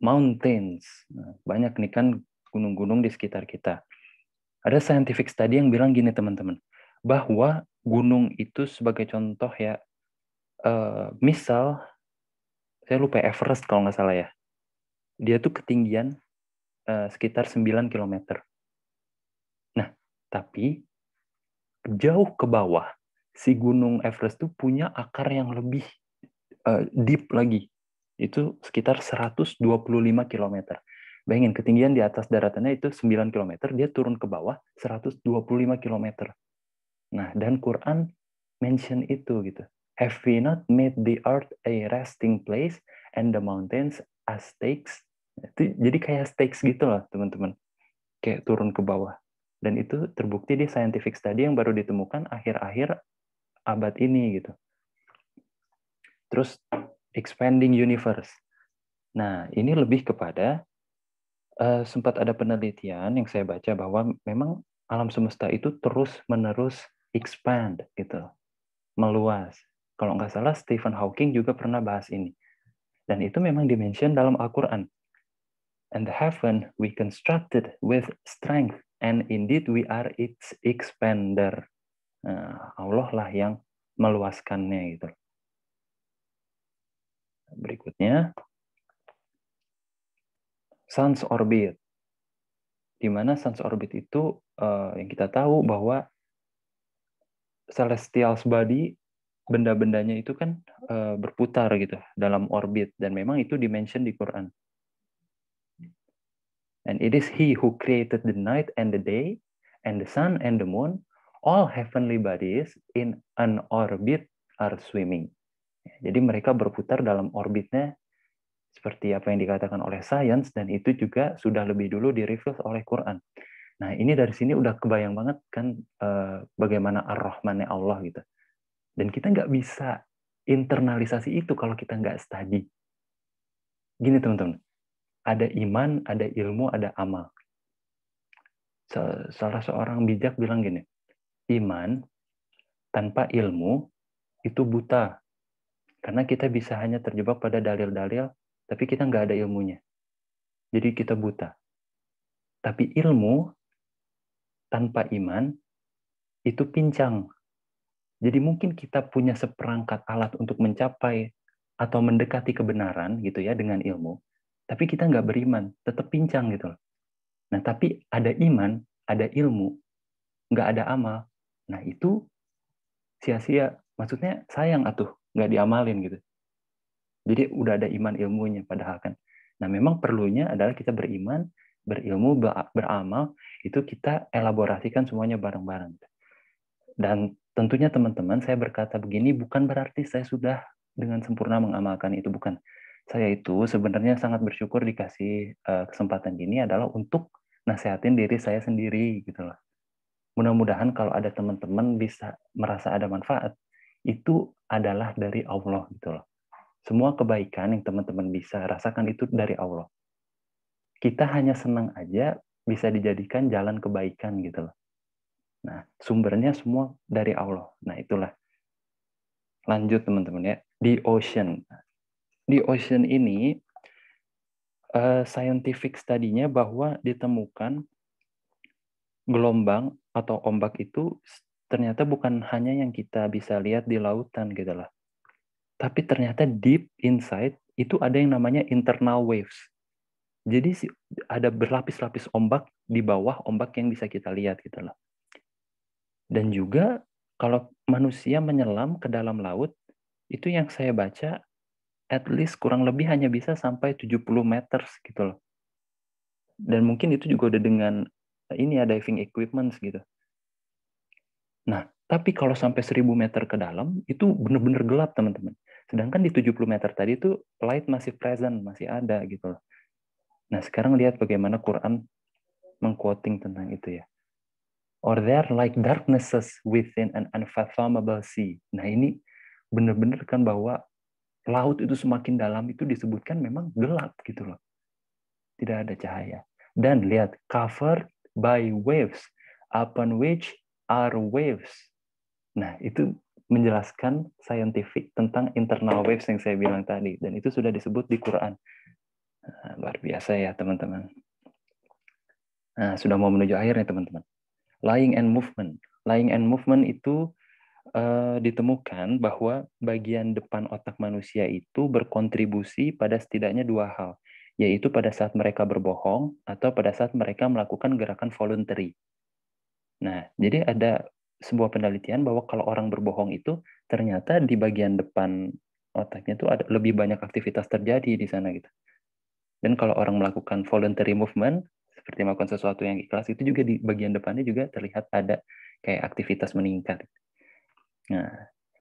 mountains. Nah, banyak nih kan gunung-gunung di sekitar kita. Ada scientific study yang bilang gini teman-teman, bahwa gunung itu sebagai contoh ya, misal, saya lupa Everest kalau nggak salah ya, dia tuh ketinggian sekitar 9 km. Nah, tapi jauh ke bawah, si gunung Everest tuh punya akar yang lebih deep lagi. Itu sekitar 125 km. Bayangin, ketinggian di atas daratannya itu 9 km, dia turun ke bawah 125 km. Nah, dan Quran mention itu gitu. Have we not made the earth a resting place and the mountains as stakes? Itu jadi kayak stakes gitu lah, teman-teman. Kayak turun ke bawah. Dan itu terbukti di scientific study yang baru ditemukan akhir-akhir abad ini gitu. Terus expanding universe. Nah, ini lebih kepada sempat ada penelitian yang saya baca bahwa memang alam semesta itu terus-menerus expand gitu, meluas. Kalau nggak salah Stephen Hawking juga pernah bahas ini. Dan itu memang dimention dalam Al-Quran. And the heaven we constructed with strength, and indeed we are its expander. Nah, Allah lah yang meluaskannya gitu. Berikutnya, Sun's orbit. Di mana Sun's orbit itu yang kita tahu bahwa celestial body, benda-bendanya itu kan berputar gitu dalam orbit, dan memang itu dimention di Quran. And it is He who created the night and the day, and the sun and the moon, all heavenly bodies in an orbit are swimming. Jadi mereka berputar dalam orbitnya seperti apa yang dikatakan oleh sains, dan itu juga sudah lebih dulu di-reveal oleh Quran. Nah, ini dari sini udah kebayang banget kan bagaimana ar-Rahmannya Allah gitu. Dan kita nggak bisa internalisasi itu kalau kita nggak study. Gini teman-teman, ada iman, ada ilmu, ada amal. Salah seorang bijak bilang gini, iman tanpa ilmu itu buta. Karena kita bisa hanya terjebak pada dalil-dalil, tapi kita nggak ada ilmunya. Jadi kita buta. Tapi ilmu tanpa iman itu pincang. Jadi mungkin kita punya seperangkat alat untuk mencapai atau mendekati kebenaran gitu ya dengan ilmu, tapi kita nggak beriman, tetap pincang gitu loh. Nah, tapi ada iman, ada ilmu, nggak ada amal. Nah, itu sia-sia. Maksudnya sayang atuh, nggak diamalin gitu. Jadi udah ada iman ilmunya padahal kan. Nah, memang perlunya adalah kita beriman, berilmu, beramal, itu kita elaborasikan semuanya bareng-bareng. Dan tentunya teman-teman, saya berkata begini bukan berarti saya sudah dengan sempurna mengamalkan itu, bukan. Saya itu sebenarnya sangat bersyukur dikasih kesempatan gini adalah untuk nasehatin diri saya sendiri gitu loh. mudah-mudahan kalau ada teman-teman bisa merasa ada manfaat, itu adalah dari Allah gitu loh. Semua kebaikan yang teman-teman bisa rasakan itu dari Allah. Kita hanya senang aja bisa dijadikan jalan kebaikan gitu loh. Nah, sumbernya semua dari Allah. Nah, itulah. Lanjut teman-teman ya. The Ocean. The Ocean ini scientific study-nya bahwa ditemukan gelombang atau ombak itu ternyata bukan hanya yang kita bisa lihat di lautan gitu lah. Tapi ternyata deep inside itu ada yang namanya internal waves. Jadi ada berlapis-lapis ombak di bawah ombak yang bisa kita lihat gitu loh. Dan juga kalau manusia menyelam ke dalam laut, itu yang saya baca at least kurang lebih hanya bisa sampai 70 meter gitu loh. Dan mungkin itu juga udah dengan ini ya diving equipment gitu. Nah, tapi kalau sampai 1000 meter ke dalam, itu benar-benar gelap, teman-teman. Sedangkan di 70 meter tadi itu light masih present, masih ada gitu loh. Nah, sekarang lihat bagaimana Quran mengquoting tentang itu ya. Or there like darknesses within an unfathomable sea. Nah, ini benar-benar kan bahwa laut itu semakin dalam itu disebutkan memang gelap gitu loh. Tidak ada cahaya. Dan lihat, covered by waves, upon which are waves. Nah, itu menjelaskan scientific tentang internal waves yang saya bilang tadi. Dan itu sudah disebut di Quran. Nah, luar biasa ya, teman-teman. Nah, sudah mau menuju akhir nih, teman-teman. Lying and movement. Lying and movement itu ditemukan bahwa bagian depan otak manusia itu berkontribusi pada setidaknya dua hal, yaitu pada saat mereka berbohong atau pada saat mereka melakukan gerakan voluntary. Nah, jadi ada sebuah penelitian bahwa kalau orang berbohong itu ternyata di bagian depan otaknya itu ada lebih banyak aktivitas terjadi di sana gitu. Dan kalau orang melakukan voluntary movement, seperti melakukan sesuatu yang ikhlas, itu juga di bagian depannya juga terlihat ada kayak aktivitas meningkat. Nah,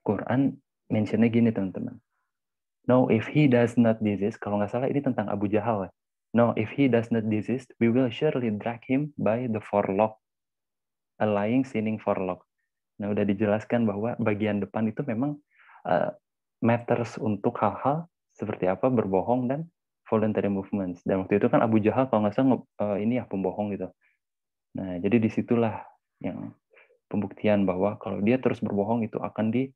Quran mentionnya gini teman-teman. No, if he does not desist, kalau nggak salah ini tentang Abu Jahal. No, if he does not desist, we will surely drag him by the forelock, a lying sinning forelock. Nah, udah dijelaskan bahwa bagian depan itu memang matters untuk hal-hal seperti apa berbohong dan voluntary movements. Dan waktu itu kan Abu Jahal kalau nggak salah ini ya pembohong gitu. Nah, jadi disitulah yang pembuktian bahwa kalau dia terus berbohong itu akan di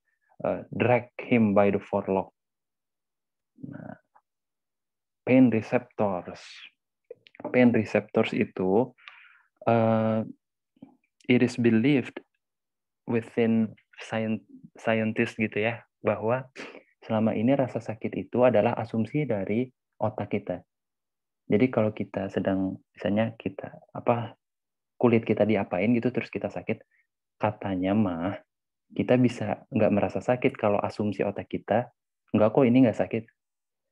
drag him by the forelock. Nah, pain receptors. Pain receptors itu it is believed within scientist gitu ya bahwa selama ini rasa sakit itu adalah asumsi dari otak kita. Jadi kalau kita sedang misalnya kita kulit kita diapain gitu terus kita sakit, katanya mah kita bisa nggak merasa sakit kalau asumsi otak kita nggak kok ini nggak sakit.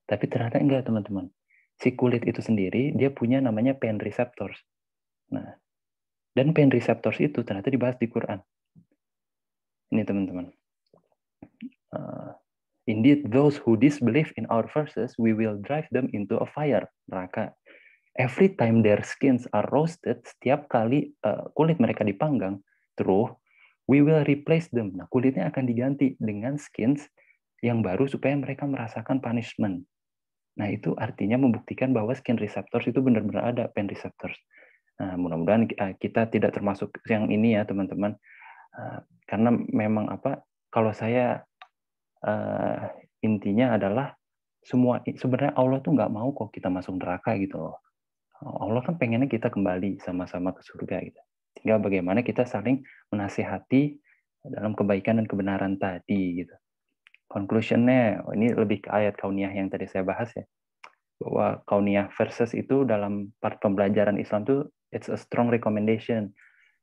Tapi ternyata enggak teman-teman. Si kulit itu sendiri dia punya namanya pain receptors. Nah, dan pain receptors itu ternyata dibahas di Quran. Ini teman-teman. Indeed, those who disbelieve in our verses, we will drive them into a fire, neraka. Every time their skins are roasted, setiap kali kulit mereka dipanggang, terus we will replace them. Nah, kulitnya akan diganti dengan skins yang baru supaya mereka merasakan punishment. Nah, itu artinya membuktikan bahwa skin receptors itu benar-benar ada, pain receptors. Nah, mudah-mudahan kita tidak termasuk yang ini ya, teman-teman. Karena memang kalau saya intinya adalah sebenarnya Allah tuh nggak mau kok kita masuk neraka gitu loh. Allah kan pengennya kita kembali sama-sama ke surga gitu. Tinggal bagaimana kita saling menasihati dalam kebaikan dan kebenaran tadi gitu. Conclusionnya, ini lebih ke ayat kauniyah yang tadi saya bahas ya. Bahwa kauniyah versus itu dalam part pembelajaran Islam tuh it's a strong recommendation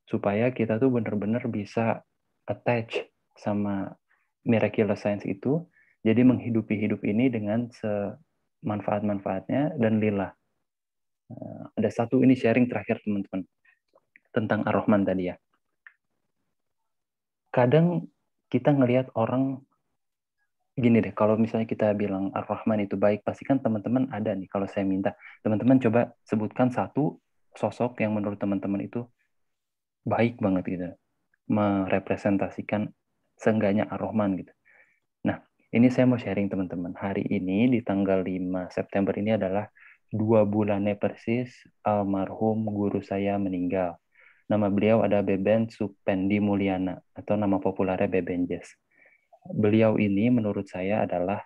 supaya kita tuh benar-benar bisa attach sama miraculous science itu, jadi menghidupi hidup ini dengan semanfaat-manfaatnya dan lillah. Ada satu ini sharing terakhir teman-teman tentang Ar-Rahman tadi ya. Kadang kita ngelihat orang gini deh, kalau misalnya kita bilang Ar-Rahman itu baik, pasti kan teman-teman ada nih. Kalau saya minta teman-teman coba sebutkan satu sosok yang menurut teman-teman itu baik banget gitu, merepresentasikan seenggaknya Ar-Rahman gitu. Nah, ini saya mau sharing teman-teman. Hari ini di tanggal 5 September ini adalah 2 bulannya persis almarhum guru saya meninggal. Nama beliau ada Beben Supendi Mulyana atau nama populernya Beben Jess. Beliau ini menurut saya adalah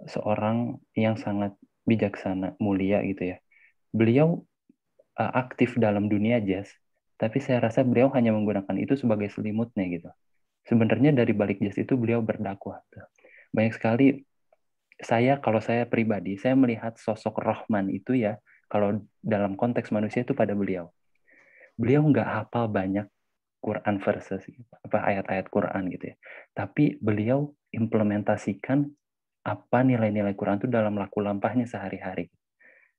seorang yang sangat bijaksana, mulia gitu ya. Beliau aktif dalam dunia jazz, tapi saya rasa beliau hanya menggunakan itu sebagai selimutnya gitu. Sebenarnya dari balik jazz itu beliau berdakwah. Banyak sekali kalau saya pribadi, saya melihat sosok Rahman itu ya, kalau dalam konteks manusia itu pada beliau. Beliau nggak hafal banyak Quran verses, apa ayat-ayat Quran gitu ya. Tapi beliau implementasikan apa nilai-nilai Quran itu dalam laku lampahnya sehari-hari.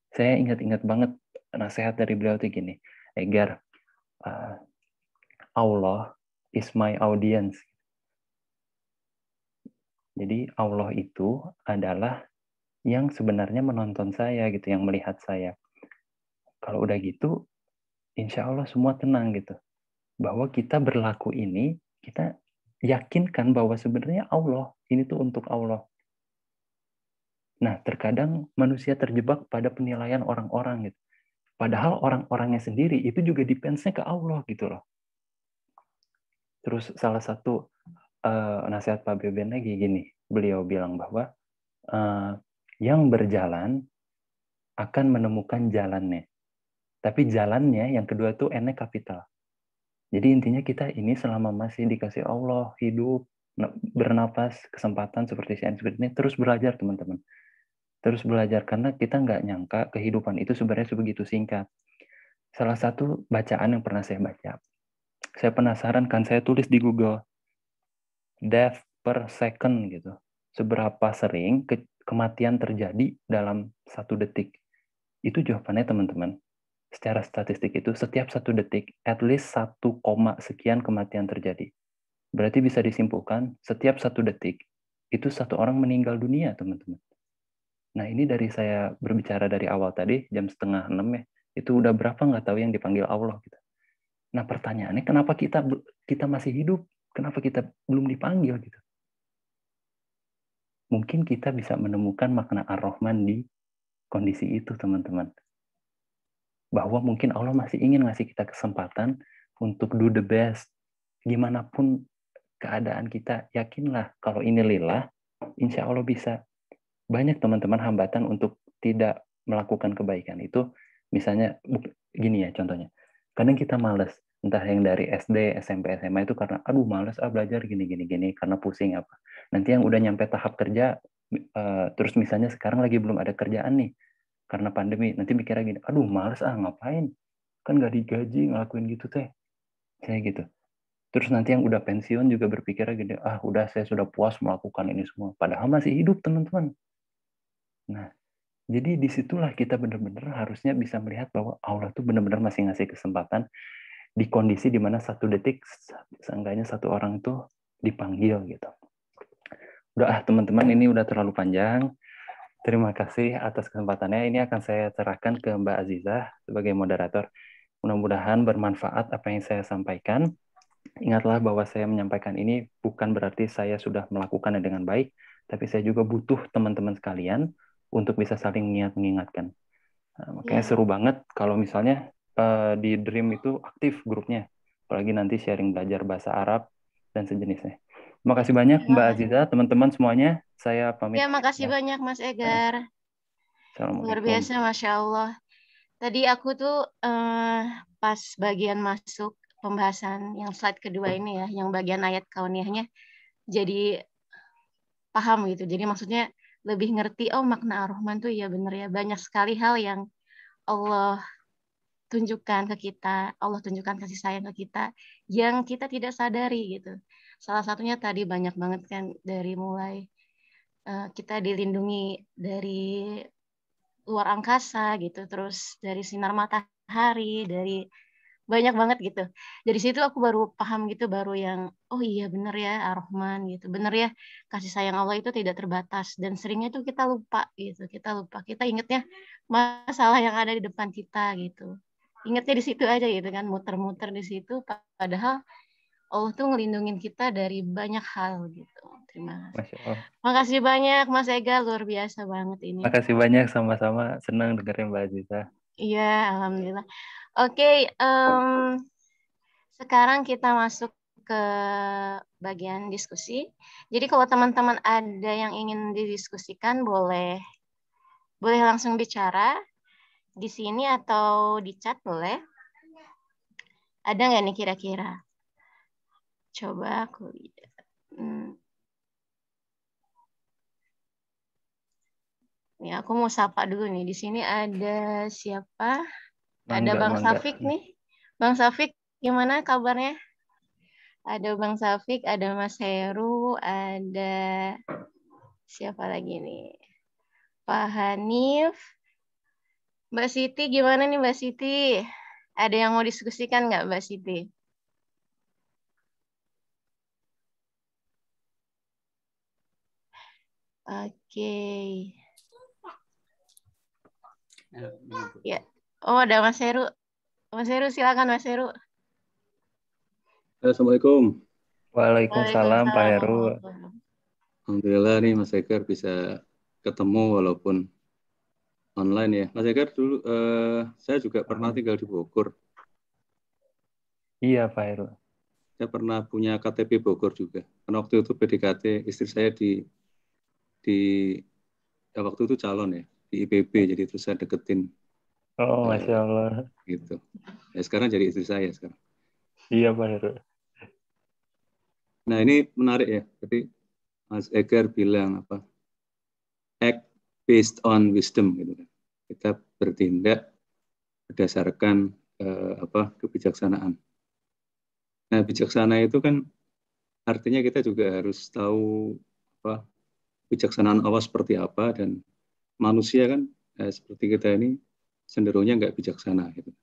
Saya ingat-ingat banget nasihat dari beliau itu gini, Egar, Allah is my audience. Jadi Allah itu adalah yang sebenarnya menonton saya gitu, yang melihat saya. Kalau udah gitu, insya Allah semua tenang gitu. Bahwa kita berlaku ini, kita yakinkan bahwa sebenarnya Allah, ini tuh untuk Allah. Nah, terkadang manusia terjebak pada penilaian orang-orang gitu. Padahal orang-orangnya sendiri itu juga depends-nya ke Allah gitu loh. Terus salah satu nasihat Pak Beben lagi gini, beliau bilang bahwa yang berjalan akan menemukan jalannya. Tapi jalannya yang kedua tuh N kapital. Jadi intinya kita ini selama masih dikasih Allah, hidup, bernapas, kesempatan seperti ini, terus belajar teman-teman. Terus belajar, karena kita nggak nyangka kehidupan itu sebenarnya sebegitu singkat. Salah satu bacaan yang pernah saya baca, saya penasaran kan, saya tulis di Google, death per second gitu. Seberapa sering kematian terjadi dalam 1 detik. Itu jawabannya teman-teman. Secara statistik itu setiap 1 detik, at least 1, sekian kematian terjadi. Berarti bisa disimpulkan, setiap 1 detik, itu 1 orang meninggal dunia, teman-teman. Nah, ini dari saya berbicara dari awal tadi, jam 5:30 ya, itu udah berapa nggak tahu yang dipanggil Allah. Gitu. Nah, pertanyaannya, kenapa kita masih hidup? Kenapa kita belum dipanggil? Gitu. Mungkin kita bisa menemukan makna Ar-Rahman di kondisi itu, teman-teman. Bahwa mungkin Allah masih ingin ngasih kita kesempatan untuk do the best. Gimana pun keadaan kita, yakinlah kalau ini lillah, insya Allah bisa. Banyak teman-teman hambatan untuk tidak melakukan kebaikan itu, misalnya gini ya contohnya, kadang kita males, entah yang dari SD, SMP, SMA itu karena aduh males belajar gini karena pusing apa. Nanti yang udah nyampe tahap kerja, terus misalnya sekarang lagi belum ada kerjaan nih karena pandemi, nanti mikirnya gini, aduh males ngapain, kan nggak digaji ngelakuin gitu teh, saya gitu. Terus nanti yang udah pensiun juga berpikirnya gini, udah saya sudah puas melakukan ini semua, padahal masih hidup teman-teman. Nah, jadi disitulah kita benar-benar harusnya bisa melihat bahwa Allah tuh benar-benar masih ngasih kesempatan di kondisi di mana 1 detik seenggaknya 1 orang tuh dipanggil gitu. Udah teman-teman, ini udah terlalu panjang. Terima kasih atas kesempatannya. Ini akan saya serahkan ke Mbak Azizah sebagai moderator. Mudah-mudahan bermanfaat apa yang saya sampaikan. Ingatlah bahwa saya menyampaikan ini bukan berarti saya sudah melakukannya dengan baik, tapi saya juga butuh teman-teman sekalian untuk bisa saling mengingatkan. Nah, makanya seru banget kalau misalnya di Dream itu aktif grupnya, apalagi nanti sharing belajar bahasa Arab dan sejenisnya. Terima kasih banyak Mbak Aziza, teman-teman semuanya. Saya pamit. Ya, makasih banyak Mas Egar. Luar biasa, Masya Allah. Tadi aku tuh pas bagian masuk pembahasan yang slide kedua ini ya, yang bagian ayat kauniyahnya, jadi paham gitu. Jadi maksudnya lebih ngerti, oh makna Ar-Rahman tuh ya bener ya. Banyak sekali hal yang Allah tunjukkan ke kita, Allah tunjukkan kasih sayang ke kita, yang kita tidak sadari gitu. Salah satunya tadi banyak banget kan, dari mulai kita dilindungi dari luar angkasa gitu, terus dari sinar matahari, dari banyak banget gitu. Dari situ aku baru paham gitu, baru yang oh iya bener ya Ar-Rahman gitu, bener ya kasih sayang Allah itu tidak terbatas, dan seringnya tuh kita lupa gitu, kita ingetnya masalah yang ada di depan kita gitu. ingatnya di situ aja gitu kan, muter-muter di situ, padahal Allah tuh ngelindungin kita dari banyak hal gitu. Terima kasih. Masya Allah. Makasih banyak Mas Ega, luar biasa banget ini. Makasih banyak, sama-sama senang dengerin Mbak Aziza. Iya, alhamdulillah. Oke, sekarang kita masuk ke bagian diskusi. Jadi kalau teman-teman ada yang ingin didiskusikan, boleh langsung bicara di sini atau di chat boleh. Ada nggak nih kira-kira? Coba aku lihat. Nih, aku mau sapa dulu nih. Di sini ada siapa? Ada Mangga, Bang mangga. Safik nih. Bang Safik, gimana kabarnya? Ada Bang Safik, ada Mas Heru, ada siapa lagi nih? Pak Hanif. Mbak Siti, gimana nih Mbak Siti? Ada yang mau diskusikan nggak Mbak Siti? Oke. Ya. Oh, ada Mas Heru. Mas Heru, silakan Mas Heru. Assalamualaikum. Waalaikumsalam Pak Heru. Alhamdulillah nih Mas Egar bisa ketemu walaupun online ya. Mas Egar dulu saya juga pernah tinggal di Bogor. Iya Pak Heru. Saya pernah punya KTP Bogor juga. Karena waktu itu PDKT istri saya di ya waktu itu calon ya di IPB, jadi terus saya deketin. Oh, Masya Allah. Gitu. Ya sekarang jadi istri saya sekarang. Iya Pak Heru. Nah ini menarik ya. Jadi Mas Egar bilang apa? Act based on wisdom gitu kan. Kita bertindak berdasarkan kebijaksanaan. Nah, bijaksana itu kan artinya kita juga harus tahu apa bijaksanaan Allah seperti apa, dan manusia kan seperti kita ini cenderungnya nggak bijaksana gitu.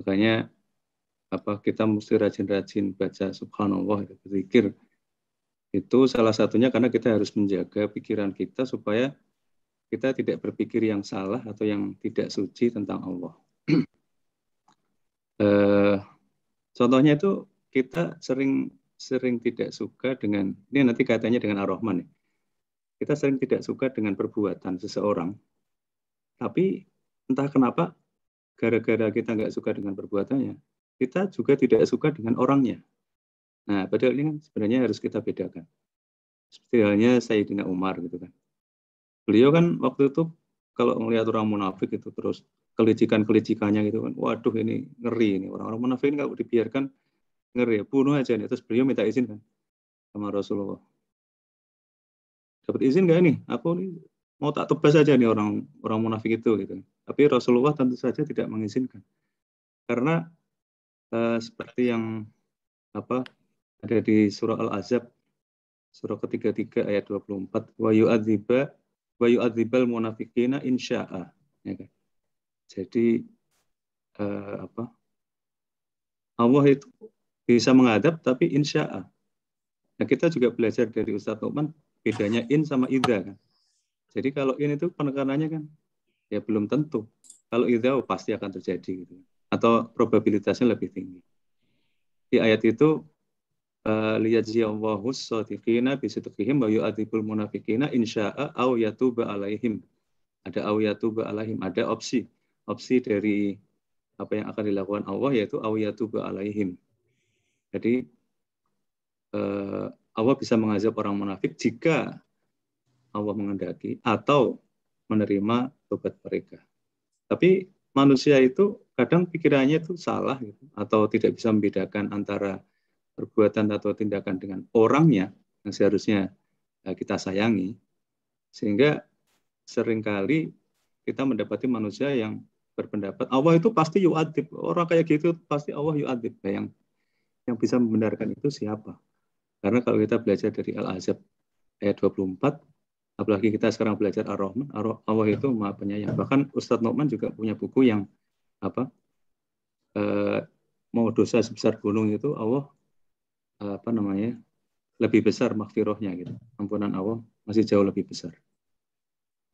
Makanya kita mesti rajin-rajin baca subhanallah, berzikir. Itu salah satunya karena kita harus menjaga pikiran kita supaya kita tidak berpikir yang salah atau yang tidak suci tentang Allah. Contohnya itu kita sering tidak suka dengan, ini nanti kaitannya dengan Ar-Rahman ya. Kita sering tidak suka dengan perbuatan seseorang, tapi entah kenapa gara-gara kita nggak suka dengan perbuatannya, kita juga tidak suka dengan orangnya. Nah, padahal ini kan sebenarnya harus kita bedakan. Seperti halnya Sayyidina Umar gitu kan. Beliau kan waktu itu kalau melihat orang munafik itu terus kelicikan-kelicikannya gitu kan, waduh ini ngeri ini, orang-orang munafik ini kalau dibiarkan ngeri ya, bunuh aja nih. Terus beliau minta izin kan sama Rasulullah. Dapat izin nggak nih? Aku nih mau tak tebas aja nih orang munafik itu gitu. Tapi Rasulullah tentu saja tidak mengizinkan. Karena seperti yang ada di surah Al-Ahzab surah ke-33 ayat 24, wa yu'adzibal munafiqina insya'a. Ya kan? Jadi Allah itu bisa mengadab tapi insya'a. Nah, kita juga belajar dari Ustadz Nu'man bedanya in sama idza kan. Jadi kalau in itu penekanannya kan ya belum tentu. Kalau idza pasti akan terjadi gitu. Atau probabilitasnya lebih tinggi. Di ayat itu liyajziyallahu as-shadiqina bisidqihim wa yu'adzibul munafiqina insya'a aw yatuba alaihim. Ada aw yatuba alaihim, ada opsi dari apa yang akan dilakukan Allah yaitu aw yatuba alaihim. Jadi Allah bisa mengazab orang munafik jika Allah mengendaki atau menerima tobat mereka. Tapi manusia itu kadang pikirannya itu salah gitu, atau tidak bisa membedakan antara perbuatan atau tindakan dengan orangnya yang seharusnya kita sayangi, sehingga seringkali kita mendapati manusia yang berpendapat Allah itu pasti yu'adzib, orang kayak gitu pasti Allah yu'adzib. Yang bisa membenarkan itu siapa? Karena kalau kita belajar dari Al-Ahzab ayat 24, apalagi kita sekarang belajar Ar-Rahman, Allah itu Maha Penyayang. Bahkan Ustadz Nu'man juga punya buku yang mau dosa sebesar gunung itu Allah lebih besar maghfirahnya gitu. Ampunan Allah masih jauh lebih besar.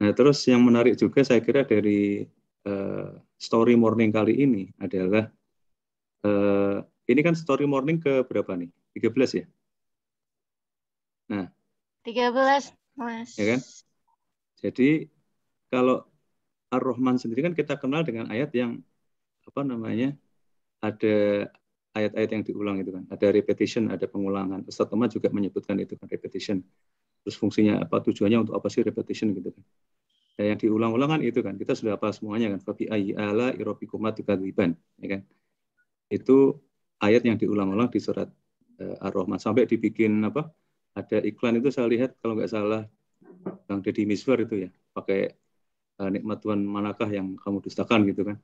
Nah, terus yang menarik juga saya kira dari story morning kali ini adalah ini kan story morning ke berapa nih? 13 ya? Nah, 13, Mas. ya kan? Jadi kalau Ar-Rahman sendiri kan kita kenal dengan ayat yang apa namanya? Ada ayat-ayat yang diulang itu kan. Ada repetition, ada pengulangan. Ustaz Ahmad juga menyebutkan itu kan repetition. Terus fungsinya apa, tujuannya untuk apa sih repetition gitu kan. Nah, yang diulang-ulang kan itu kan. Kita sudah hafal semuanya kan. Fabi ayyi ala irobikuma tukadziban, ya kan. Itu ayat yang diulang-ulang di surat Ar-Rahman. Sampai dibikin apa? Ada iklan itu saya lihat kalau nggak salah Bang Deddy Miswar itu ya, pakai nikmat Tuhan manakah yang kamu dustakan gitu kan.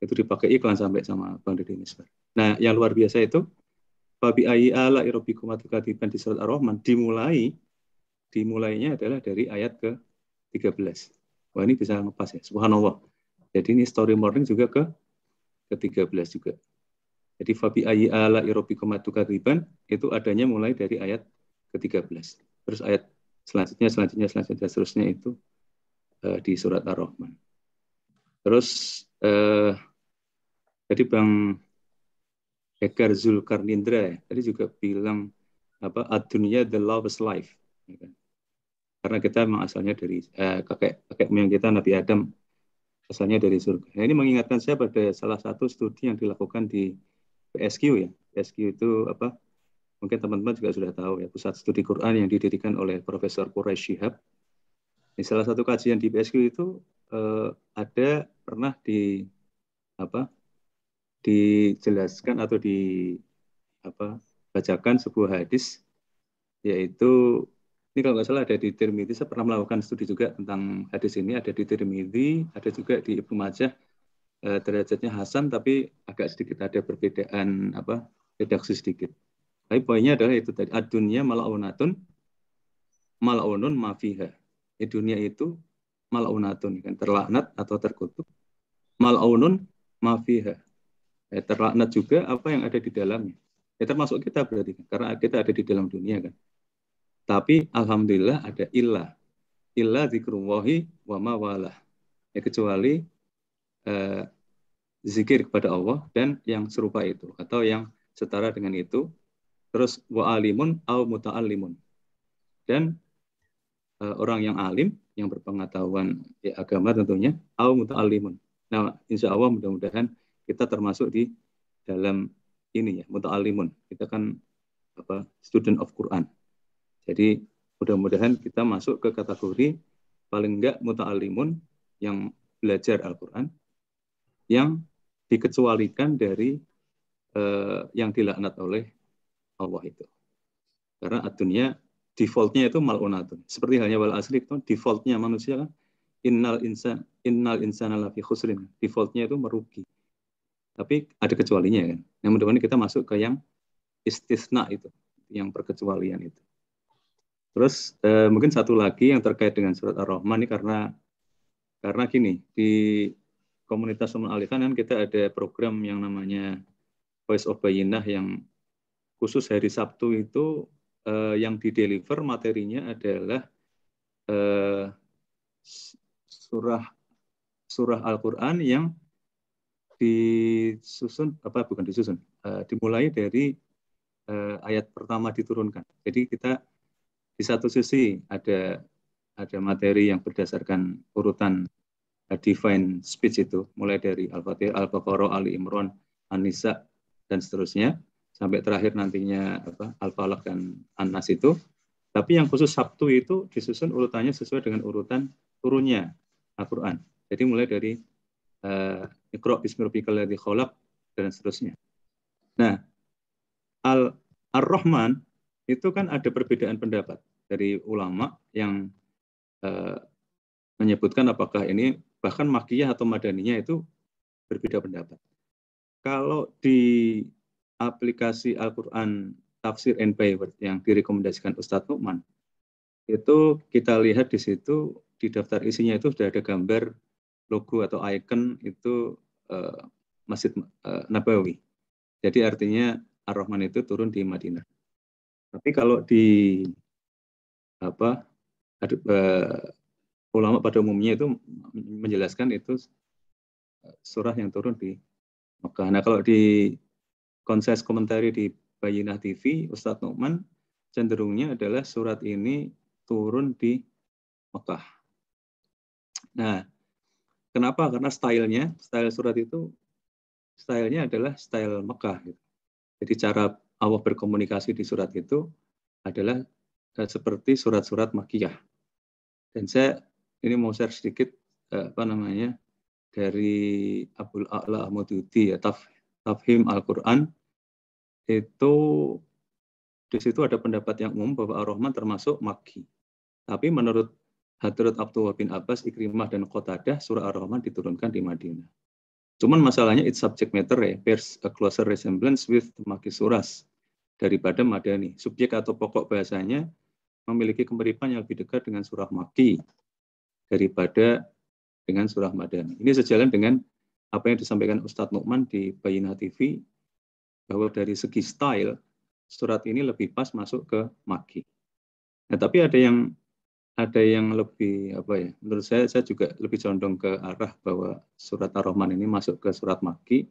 Itu dipakai iklan sampai sama Bang Deddy Miswar. Nah, yang luar biasa itu Fabi ayyi ala irobikuma tukadziban di surat Ar-Rahman dimulainya adalah dari ayat ke-13. Wah, ini bisa ngepas ya, subhanallah. Jadi ini story morning juga ke-13 juga. Jadi fabi ayyi ala irobbikum tukadziban itu adanya mulai dari ayat ke-13. Terus ayat selanjutnya seterusnya itu di surat Ar-Rahman. Terus jadi Bang Eka Zulkarnindra ya, tadi juga bilang apa ad-dunya the lowest life, ya kan? Karena kita memang asalnya dari kakek moyang kita Nabi Adam asalnya dari surga. Nah, ini mengingatkan saya pada salah satu studi yang dilakukan di PSQ ya. PSQ itu apa? Mungkin teman-teman juga sudah tahu ya, pusat studi Quran yang didirikan oleh Profesor Quraish Shihab. Di salah satu kajian di PSQ itu ada pernah dijelaskan atau bacakan sebuah hadis, yaitu ini kalau nggak salah ada di Tirmidzi. Saya pernah melakukan studi juga tentang hadis ini, ada di Tirmidzi, ada juga di Ibnu Majah. Derajatnya Hasan, tapi agak sedikit ada perbedaan redaksi sedikit. Tapi poinnya adalah itu tadi, ad-dunya mal'unatun mal'unun ma fiha. Dunia itu mal'unatun, kan, terlaknat atau terkutuk. Mal'unun ma fiha. Terlaknat juga apa yang ada di dalamnya. Termasuk kita berarti, karena kita ada di dalam dunia kan. Tapi alhamdulillah ada illa dzikrullahi wa ma walah. Kecuali zikir kepada Allah dan yang serupa itu atau yang setara dengan itu. Terus wa alimun au muta'allimun, dan orang yang alim yang berpengetahuan ya, agama tentunya, au muta'allimun. Nah, insya Allah mudah-mudahan kita termasuk di dalam ini ya, muta'allimun. Kita kan student of Quran. Jadi mudah-mudahan kita masuk ke kategori paling enggak muta'allimun yang belajar Al-Quran, yang dikecualikan dari yang dilaknat oleh Allah itu. Karena dunia defaultnya itu mal'unatun. Seperti halnya wal asri itu defaultnya manusia kan innal insana lafi khusrin. Defaultnya itu merugi. Tapi ada kecualinya kan. Nah, mudah-mudahan kita masuk ke yang istisna itu, yang perkecualian itu. Terus mungkin satu lagi yang terkait dengan surat Ar-Rahman ini karena gini, di komunitas Ummul Alifan kan kita ada program yang namanya Voice of Bayyinah yang khusus hari Sabtu itu yang dideliver materinya adalah surah Al-Quran yang dimulai dari ayat pertama diturunkan. Jadi kita di satu sisi ada materi yang berdasarkan urutan divine speech itu, mulai dari Al-Fatihah, Al-Baqarah, Ali Imran, An-Nisa, dan seterusnya, sampai terakhir nantinya Al-Falaq dan An-Nas itu. Tapi yang khusus Sabtu itu disusun urutannya sesuai dengan urutan turunnya Al-Quran. Jadi mulai dari Iqra' bismi rabbikal ladzi khalaq dan seterusnya. Nah, Ar-Rahman itu kan ada perbedaan pendapat dari ulama yang menyebutkan apakah ini bahkan Makkiyah atau Madaniyah itu berbeda pendapat. Kalau di aplikasi Al-Quran Tafsir and Byword yang direkomendasikan Ustadz Nu'man, itu kita lihat di situ di daftar isinya itu sudah ada gambar logo atau icon itu Masjid Nabawi. Jadi artinya Ar-Rahman itu turun di Madinah. Tapi kalau di ulama pada umumnya itu menjelaskan itu surah yang turun di Mekah. Nah, kalau di konses komentari di Bayyinah TV, Ustadz Nu'man cenderungnya adalah surat ini turun di Mekah. Nah, kenapa? Karena style surat itu, stylenya adalah style Mekah. Gitu. Jadi cara Allah berkomunikasi di surat itu adalah seperti surat-surat Makkiyah. Dan saya ini mau share sedikit dari Abul A'la Ahmadudi ya, Tafhim Al-Quran, itu di situ ada pendapat yang umum bahwa Ar-Rahman termasuk Makki. Tapi menurut Hadrat Abdullah bin Abbas, Ikrimah, dan Qatadah, surah Ar-Rahman diturunkan di Madinah. Cuman masalahnya its subject matter ya, bears a closer resemblance with the Makki surahs daripada Madani. Subjek atau pokok bahasanya memiliki kemiripan yang lebih dekat dengan surah Makki daripada dengan surah Madani. Ini sejalan dengan apa yang disampaikan Ustadz Nu'man di Bayyinah TV, bahwa dari segi style, surat ini lebih pas masuk ke Makki. Nah, tapi ada yang lebih, menurut saya juga lebih condong ke arah bahwa surat Ar-Rahman ini masuk ke surat Makki,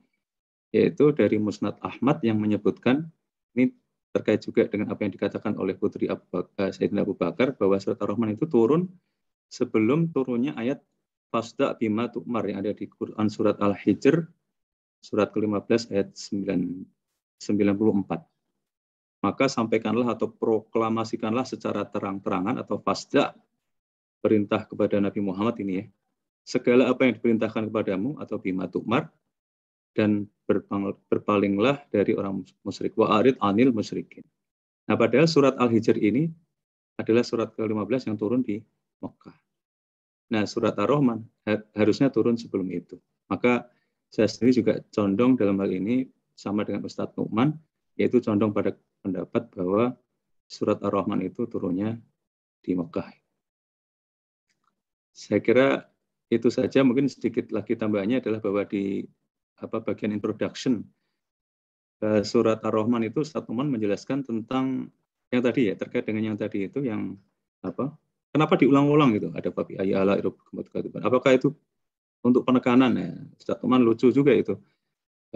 yaitu dari Musnad Ahmad yang menyebutkan, ini terkait juga dengan apa yang dikatakan oleh Putri Sayyidina Abu Bakar, bahwa surat Ar-Rahman itu turun sebelum turunnya ayat Fasda' bima tu'mar yang ada di Quran surat Al-Hijr, surat ke-15 ayat 94. Maka sampaikanlah atau proklamasikanlah secara terang-terangan atau fasda', perintah kepada Nabi Muhammad ini ya, segala apa yang diperintahkan kepadamu atau bima tu'mar, dan berpalinglah dari orang musyrik, wa'arid anil musyrikin. Nah, padahal surat Al-Hijr ini adalah surat ke-15 yang turun di Mekah. Nah, surat Ar-Rahman harusnya turun sebelum itu. Maka saya sendiri juga condong dalam hal ini sama dengan Ustadz Nu'man, yaitu condong pada pendapat bahwa surat Ar-Rahman itu turunnya di Mekah. Saya kira itu saja. Mungkin sedikit lagi tambahannya adalah bahwa di bagian introduction surat Ar-Rahman itu Ustadz Nu'man menjelaskan tentang yang tadi ya, terkait dengan yang tadi itu yang kenapa diulang-ulang gitu? Ada babi ayala, apakah itu untuk penekanan ya? Ustadz Nu'man lucu juga itu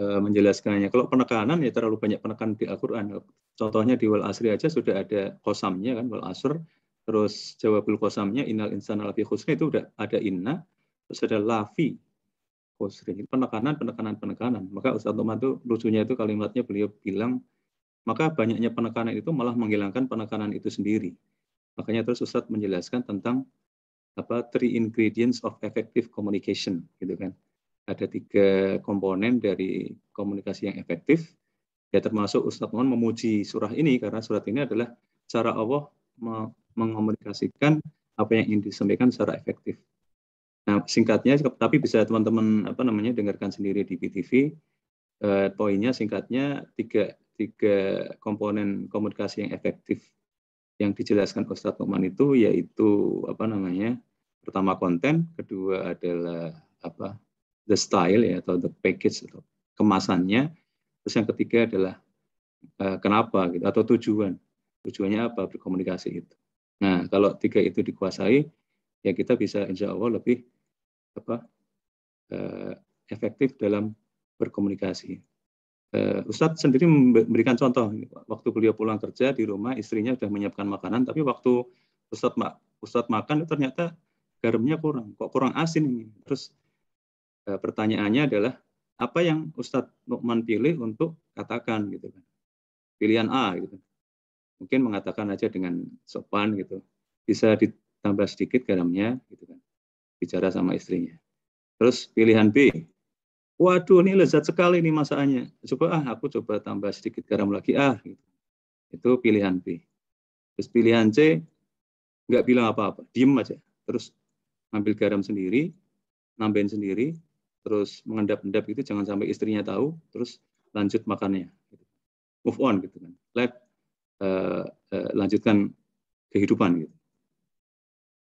menjelaskannya. Kalau penekanan ya terlalu banyak penekanan di Al-Quran. Contohnya di Wal Asri aja sudah ada qasamnya kan, Wal Asr. Terus jawabul qasamnya innal insana lafi khusr, itu udah ada inna, terus ada lafi khusr. Penekanan. Maka Ustadz Nu'man itu lucunya itu kalimatnya beliau bilang, maka banyaknya penekanan itu malah menghilangkan penekanan itu sendiri. Makanya terus Ustadz menjelaskan tentang 3 ingredients of effective communication, gitu kan. Ada 3 komponen dari komunikasi yang efektif. Ya, termasuk Ustadz Nu'man memuji surah ini karena surat ini adalah cara Allah mengomunikasikan apa yang ingin disampaikan secara efektif. Nah, singkatnya, tapi bisa teman-teman dengarkan sendiri di BTV. Poinnya singkatnya 3 komponen komunikasi yang efektif yang dijelaskan Ustadz Nu'man itu, yaitu pertama konten, kedua adalah the style ya, atau the package atau kemasannya, terus yang ketiga adalah kenapa gitu, atau tujuannya apa berkomunikasi itu. Nah, kalau 3 itu dikuasai, ya kita bisa insya Allah lebih efektif dalam berkomunikasi. Ustadz sendiri memberikan contoh, waktu beliau pulang kerja di rumah, istrinya sudah menyiapkan makanan, tapi waktu Ustadz makan itu ternyata garamnya kurang, kok kurang asin ini. Terus pertanyaannya adalah, apa yang Ustadz Nu'man pilih untuk katakan gitu kan? Pilihan A gitu. Mungkin mengatakan aja dengan sopan gitu, bisa ditambah sedikit garamnya gitu kan, bicara sama istrinya. Terus pilihan B, waduh ini lezat sekali nih masakannya, aku coba tambah sedikit garam lagi gitu. Itu pilihan B. Terus pilihan C, nggak bilang apa-apa, diem aja, terus ambil garam sendiri, nambahin sendiri, terus mengendap-endap gitu, jangan sampai istrinya tahu, terus lanjut makannya, move on gitu kan, lanjutkan kehidupan gitu.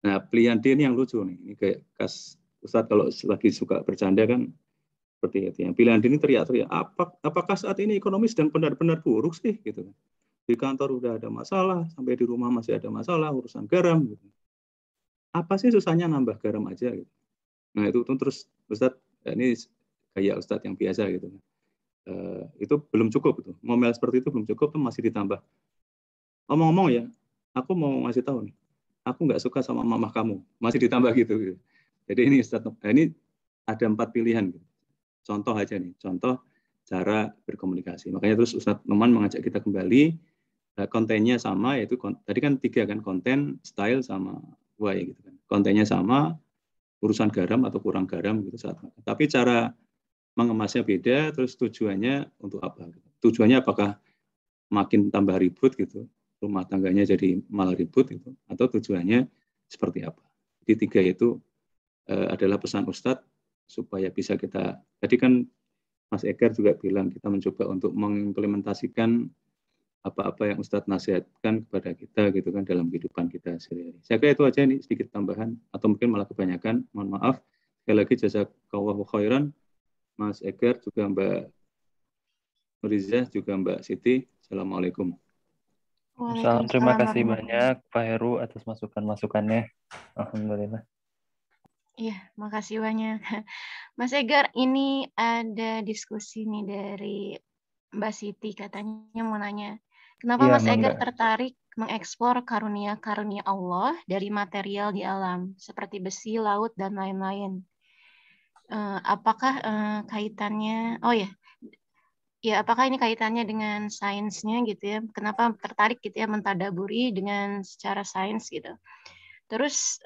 Nah, pilihan D ini yang lucu nih, ini kayak khas Ustadz kalau lagi suka bercanda kan seperti itu. Yang pilihan D ini teriak-teriak, apakah saat ini ekonomi sedang benar-benar buruk sih gitu kan? Di kantor udah ada masalah, sampai di rumah masih ada masalah urusan garam gitu. Apa sih susahnya nambah garam aja gitu. Nah, itu terus Ustadz ini gaya Ustadz yang biasa gitu. Itu belum cukup itu. Ngomel seperti itu belum cukup, tuh masih ditambah. Ngomong-ngomong ya, aku mau ngasih tahu nih, aku nggak suka sama mamah kamu. Masih ditambah gitu. Jadi ini Ustadz, ini ada 4 pilihan. Gitu. Contoh aja nih, contoh cara berkomunikasi. Makanya terus Ustadz Noman mengajak kita kembali, kontennya sama, yaitu tadi kan 3 kan, konten, style, sama why gitu kan. Kontennya sama, urusan garam atau kurang garam gitu saat makan. Tapi cara mengemasnya beda, terus tujuannya untuk apa? Tujuannya apakah makin tambah ribut gitu, rumah tangganya jadi malah ribut gitu, atau tujuannya seperti apa? Jadi 3 itu adalah pesan Ustadz supaya bisa kita, tadi kan Mas Egar juga bilang kita mencoba untuk mengimplementasikan apa-apa yang Ustadz nasihatkan kepada kita gitu kan dalam kehidupan kita sehari-hari. Saya kira itu aja nih sedikit tambahan atau mungkin malah kebanyakan. Mohon maaf. Sekali lagi jazakallahu khairan. Mas Egar, juga Mbak Nuriza, juga Mbak Siti. Assalamualaikum. Salam, terima kasih banyak Pak Heru atas masukan-masukannya. Alhamdulillah. Iya, makasih banyak. Mas Egar, ini ada diskusi nih dari Mbak Siti, katanya mau nanya. Kenapa Mas Egar tertarik mengeksplor karunia-karunia Allah dari material di alam, seperti besi, laut, dan lain-lain? Apakah kaitannya, apakah ini kaitannya dengan sainsnya gitu ya? Kenapa tertarik gitu ya mentadaburi dengan secara sains gitu? Terus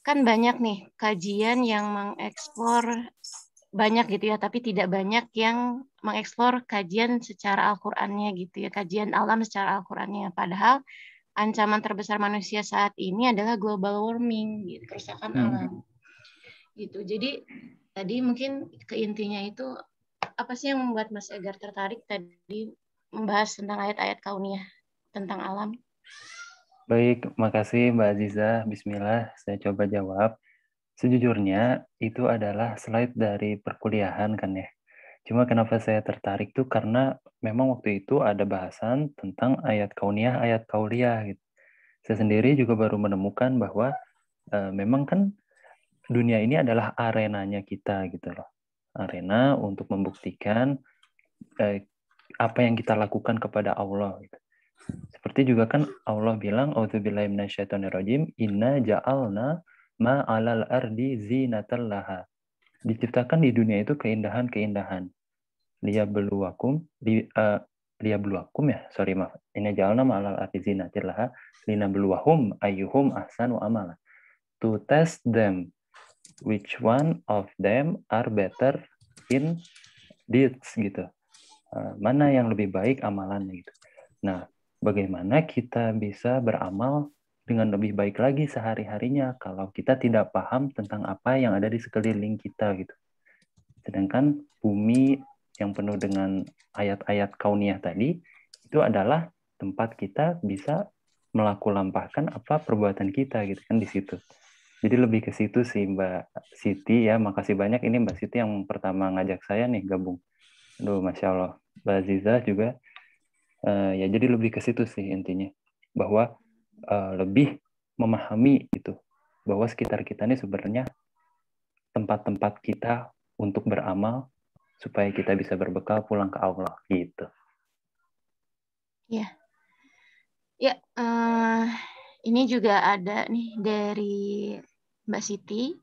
kan banyak nih kajian yang mengeksplor banyak gitu ya, tapi tidak banyak yang mengeksplor kajian secara Al-Qur'annya gitu ya, kajian alam secara Al-Qur'annya. Padahal ancaman terbesar manusia saat ini adalah global warming, gitu, kerusakan alam. Gitu. Jadi tadi mungkin ke intinya itu, apa sih yang membuat Mas Egar tertarik tadi membahas tentang ayat-ayat kauniyah tentang alam? Baik, makasih Mbak Aziza. Bismillah, saya coba jawab. Sejujurnya, itu adalah slide dari perkuliahan kan ya. Cuma kenapa saya tertarik tuh karena memang waktu itu ada bahasan tentang ayat kauniyah, ayat kauliyah gitu. Saya sendiri juga baru menemukan bahwa memang kan dunia ini adalah arenanya kita gitu loh. Arena untuk membuktikan apa yang kita lakukan kepada Allah gitu. Seperti juga kan Allah bilang, "A'udzubillahi minasyaitonirrajim, inna ja'alna ma 'alal ardi zinatan laha." Diciptakan di dunia itu keindahan-keindahan. Liyabluwakum ya, sorry maaf. Inna ja'alna ma 'alal ardi zinatan laha linabluwahum ayyuhum ahsanu amala. To test them which one of them are better in deeds gitu. Mana yang lebih baik amalannya gitu. Nah, bagaimana kita bisa beramal dengan lebih baik lagi sehari-harinya kalau kita tidak paham tentang apa yang ada di sekeliling kita gitu. Sedangkan bumi yang penuh dengan ayat-ayat kauniyah tadi itu adalah tempat kita bisa melampahkan apa perbuatan kita gitu kan di situ. Jadi lebih ke situ sih Mbak Siti ya. Makasih banyak ini Mbak Siti yang pertama ngajak saya nih gabung. Aduh, Masya Allah. Mbak Aziza juga. Ya jadi lebih ke situ sih intinya. Bahwa lebih memahami itu. Bahwa sekitar kita ini sebenarnya tempat-tempat kita untuk beramal supaya kita bisa berbekal pulang ke Allah gitu. Ya. Ya, ini juga ada nih dari Mbak Siti.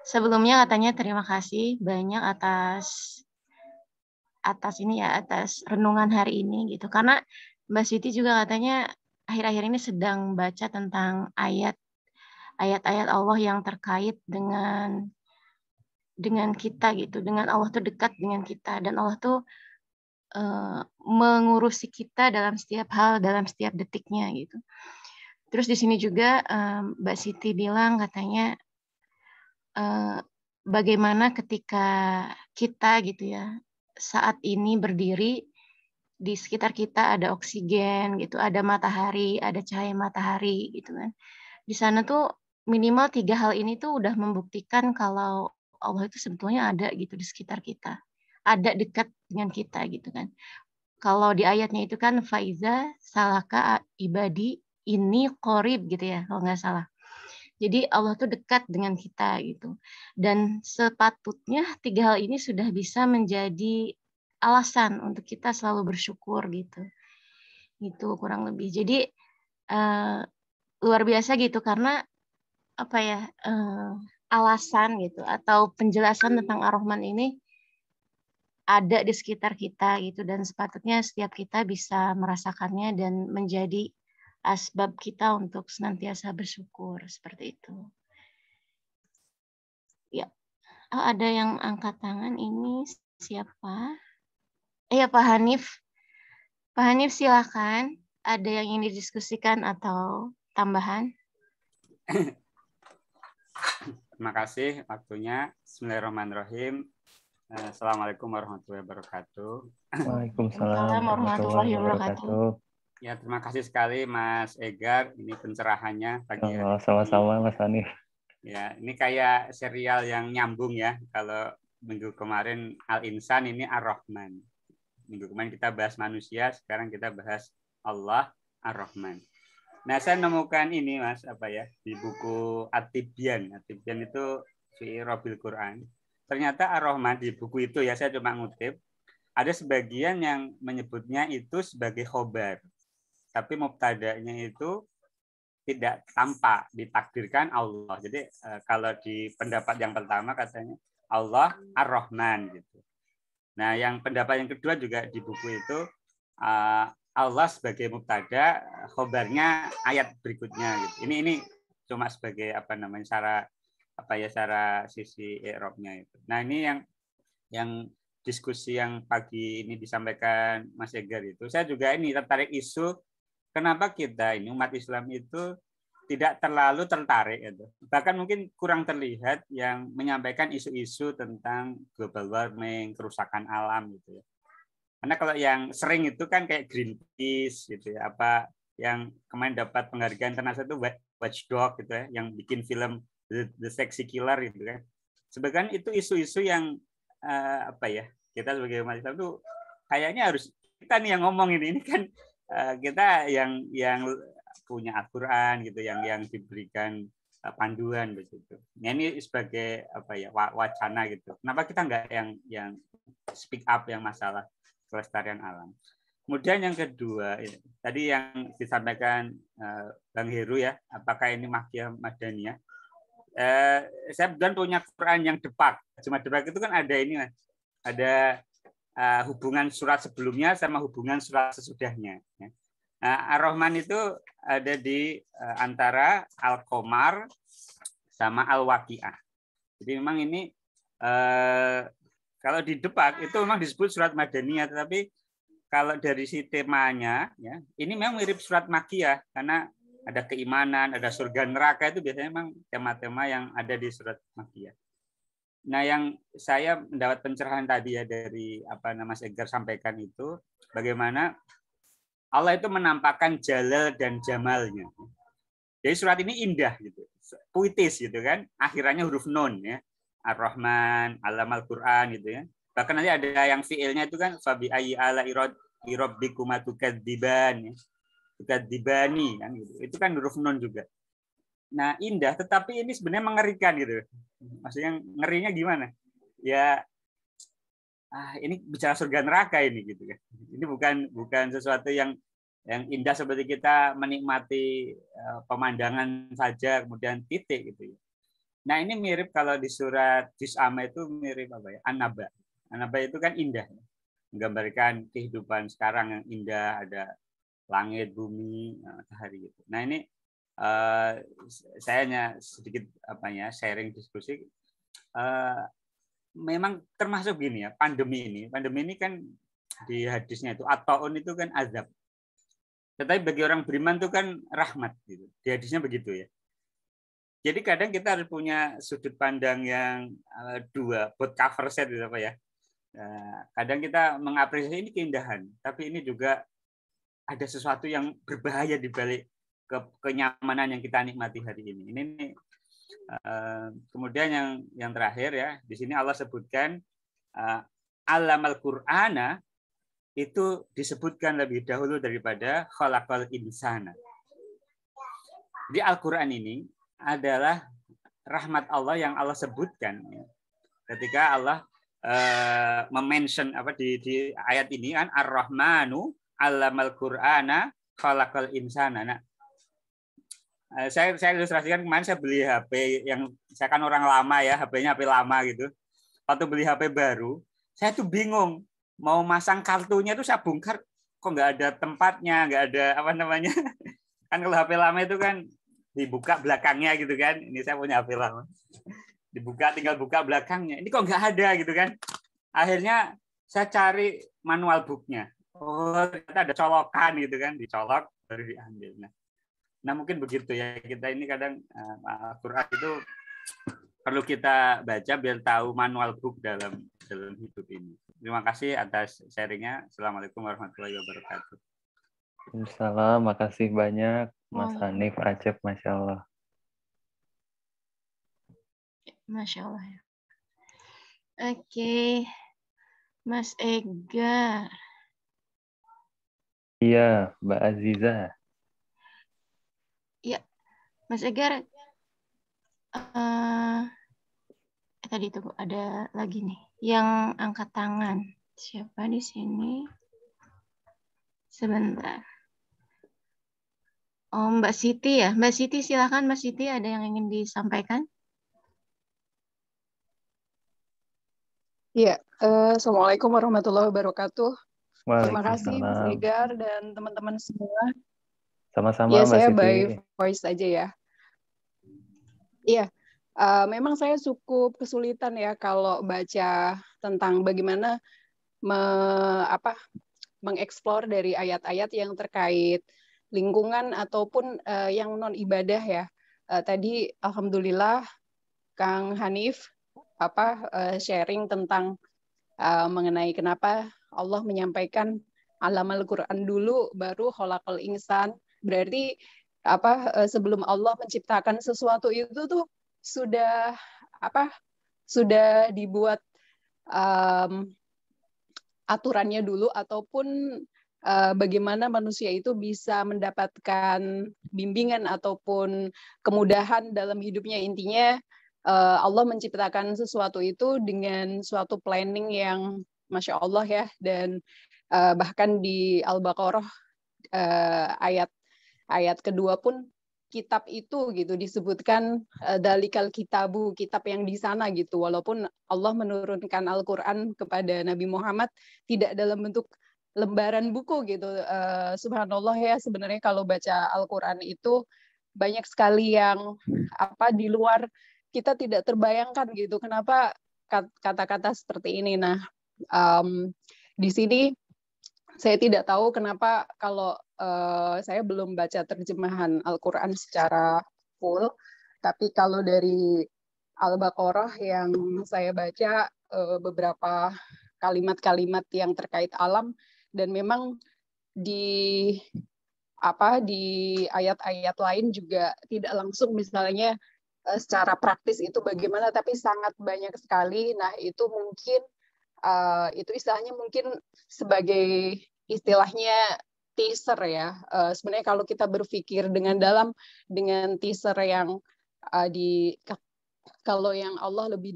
Sebelumnya katanya terima kasih banyak atas ini ya, atas renungan hari ini gitu. Karena Mbak Siti juga katanya akhir-akhir ini sedang baca tentang ayat-ayat Allah yang terkait dengan kita gitu, dengan Allah tuh dekat dengan kita, dan Allah tuh mengurusi kita dalam setiap hal, dalam setiap detiknya gitu. Terus di sini juga Mbak Siti bilang katanya bagaimana ketika kita gitu ya saat ini berdiri di sekitar kita ada oksigen gitu, ada matahari, ada cahaya matahari gitu kan. Di sana tuh minimal 3 hal ini tuh udah membuktikan kalau Allah itu sebetulnya ada gitu di sekitar kita. Ada dekat dengan kita gitu kan. Kalau di ayatnya itu kan faiza salaka ibadi ini qorib gitu ya kalau nggak salah. Jadi Allah tuh dekat dengan kita gitu. Dan sepatutnya 3 hal ini sudah bisa menjadi alasan untuk kita selalu bersyukur gitu. Itu kurang lebih. Jadi luar biasa gitu karena apa ya, alasan gitu atau penjelasan tentang Ar-Rahman ini ada di sekitar kita gitu dan sepatutnya setiap kita bisa merasakannya dan menjadi asbab kita untuk senantiasa bersyukur seperti itu. Ya, ada yang angkat tangan ini siapa? Iya, Pak Hanif. Pak Hanif silakan. Ada yang ingin didiskusikan atau tambahan? Terima kasih waktunya. Bismillahirrahmanirrahim. Assalamualaikum warahmatullahi wabarakatuh. Waalaikumsalam warahmatullahi wabarakatuh. Ya, terima kasih sekali Mas Egar. Ini pencerahannya pagi hari. Sama-sama Mas Hanif. Ya, ini kayak serial yang nyambung ya. Kalau minggu kemarin Al-Insan, ini Ar-Rahman. Minggu kemarin kita bahas manusia, sekarang kita bahas Allah Ar-Rahman. Nah, saya nemukan ini Mas, di buku At-Tibyan. At-Tibyan itu fi Robil Quran. Ternyata Ar-Rahman di buku itu ya, saya cuma ngutip, ada sebagian yang menyebutnya itu sebagai khobar. Tapi mubtada'nya itu tidak tampak, ditakdirkan Allah. Jadi kalau di pendapat yang pertama katanya Allah Ar-Rahman gitu. Nah, yang pendapat yang kedua juga di buku itu Allah sebagai mubtada, khobarnya ayat berikutnya gitu. Ini cuma sebagai cara sisi i'rabnya itu. Nah, ini yang diskusi yang pagi ini disampaikan Mas Egar itu. Saya juga ini tertarik isu kenapa kita ini umat Islam itu tidak terlalu tertarik itu. Bahkan mungkin kurang terlihat yang menyampaikan isu-isu tentang global warming, kerusakan alam gitu ya. Karena kalau yang sering itu kan kayak Greenpeace gitu ya, yang kemarin dapat penghargaan internasional itu Watchdog gitu ya, yang bikin film The Sexy Killer gitu kan. Sebenarnya itu isu-isu yang kita sebagai umat Islam itu kayaknya harus kita nih yang ngomong ini kan kita yang punya Al-Quran gitu, yang diberikan panduan begitu. Nah, ini sebagai wacana gitu. Kenapa kita nggak yang speak up yang masalah kelestarian alam? Kemudian yang kedua, tadi yang disampaikan Bang Heru ya, apakah ini Makkiyah Madaniyah? Saya kebetulan punya Quran yang depak. Cuma depak itu kan ada ini, ada hubungan surat sebelumnya sama hubungan surat sesudahnya. Ar-Rahman itu ada di antara Al-Qamar sama Al-Waqiah. Jadi memang ini kalau di depak itu memang disebut surat Madaniyah, tetapi kalau dari si temanya ya, ini memang mirip surat Makkiyah karena ada keimanan, ada surga neraka, itu biasanya memang tema-tema yang ada di surat Makkiyah. Nah, yang saya mendapat pencerahan tadi ya dari Mas Egar sampaikan itu, bagaimana Allah itu menampakkan jalal dan jamalnya. Jadi surat ini indah gitu, puitis gitu kan, akhirannya huruf nun ya, Ar-Rahman, Allamal Quran gitu ya. Bahkan nanti ada yang fiilnya itu kan fabi ayyi ala rabbikuma tukadziban ya. Tukadzibani kan gitu. Itu kan huruf nun juga. Nah, indah tetapi ini sebenarnya mengerikan gitu. Maksudnya ngerinya gimana? Ya ini bicara surga neraka ini gitu kan. Ini bukan sesuatu yang indah seperti kita menikmati pemandangan saja kemudian titik gitu ya. Nah, ini mirip kalau di surat Juz Amma itu mirip An-Naba. An-Naba itu kan indah. Menggambarkan kehidupan sekarang yang indah, ada langit, bumi, matahari gitu. Nah, ini saya hanya sedikit sharing diskusi. Memang termasuk gini ya, pandemi ini kan di hadisnya itu at-taun itu kan azab. Tetapi bagi orang beriman itu kan rahmat gitu. Di hadisnya begitu ya. Jadi kadang kita harus punya sudut pandang yang dua, both cover set gitu ya. Kadang kita mengapresiasi ini keindahan, tapi ini juga ada sesuatu yang berbahaya di balik kenyamanan yang kita nikmati hari ini. Ini kemudian yang terakhir ya, di sini Allah sebutkan Allamal Qur'ana itu disebutkan lebih dahulu daripada khalaqal insana. Di Al-Qur'an ini adalah rahmat Allah yang Allah sebutkan. Ketika Allah memention apa di ayat ini kan Ar-Rahmanu 'allamal Qur'ana khalaqal insana. Nah, saya ilustrasikan kemarin saya beli HP yang saya kan orang lama ya, HP-nya HP lama gitu. Waktu beli HP baru, saya tuh bingung mau masang kartunya tuh saya bongkar kok nggak ada tempatnya, nggak ada apa namanya. Kan kalau HP lama itu kan dibuka belakangnya gitu kan. Ini saya punya HP lama. Dibuka tinggal buka belakangnya. Ini kok nggak ada gitu kan. Akhirnya saya cari manual booknya. Oh, ternyata ada colokan gitu kan, dicolok baru diambil. Nah mungkin begitu ya, kita ini kadang Al-Quran itu perlu kita baca biar tahu manual book dalam hidup ini. Terima kasih atas sharingnya. Assalamualaikum warahmatullahi wabarakatuh. Waalaikumsalam, makasih banyak Mas Hanif, Acep, Masya Allah. Masya Allah. Oke, Mas Egar. Iya, Mbak Aziza. Ya, Mas Egar. Tadi itu ada lagi nih yang angkat tangan. Siapa di sini? Sebentar. Oh, Mbak Siti ya. Mbak Siti, silakan Mbak Siti, ada yang ingin disampaikan? Iya, Assalamualaikum warahmatullahi wabarakatuh. Terima kasih Mas Waalaikumsalam. Egar dan teman-teman semua. Sama-sama Ya, Mbak saya Siti. by voice aja ya. Iya, memang saya cukup kesulitan ya kalau baca tentang bagaimana mengeksplor dari ayat-ayat yang terkait lingkungan ataupun yang non ibadah ya. Tadi alhamdulillah Kang Hanif sharing tentang mengenai kenapa Allah menyampaikan alamal Quran dulu baru khalaqal insan. Berarti sebelum Allah menciptakan sesuatu itu tuh sudah dibuat aturannya dulu ataupun bagaimana manusia itu bisa mendapatkan bimbingan ataupun kemudahan dalam hidupnya. Intinya Allah menciptakan sesuatu itu dengan suatu planning yang Masya Allah ya, dan bahkan di Al-Baqarah ayat kedua pun kitab itu gitu disebutkan dalikal kitabu, kitab yang di sana gitu, walaupun Allah menurunkan Al-Quran kepada Nabi Muhammad tidak dalam bentuk lembaran buku gitu. Subhanallah ya, sebenarnya kalau baca Al-Quran itu banyak sekali yang di luar kita tidak terbayangkan gitu. Kenapa kata-kata seperti ini? Nah, di sini saya tidak tahu kenapa kalau saya belum baca terjemahan Al-Quran secara full, tapi kalau dari Al-Baqarah yang saya baca beberapa kalimat-kalimat yang terkait alam, dan memang di ayat-ayat lain juga tidak langsung misalnya secara praktis itu bagaimana, tapi sangat banyak sekali. Nah, itu mungkin itu istilahnya mungkin sebagai istilahnya teaser ya. Sebenarnya kalau kita berpikir dengan dalam dengan teaser yang kalau yang Allah lebih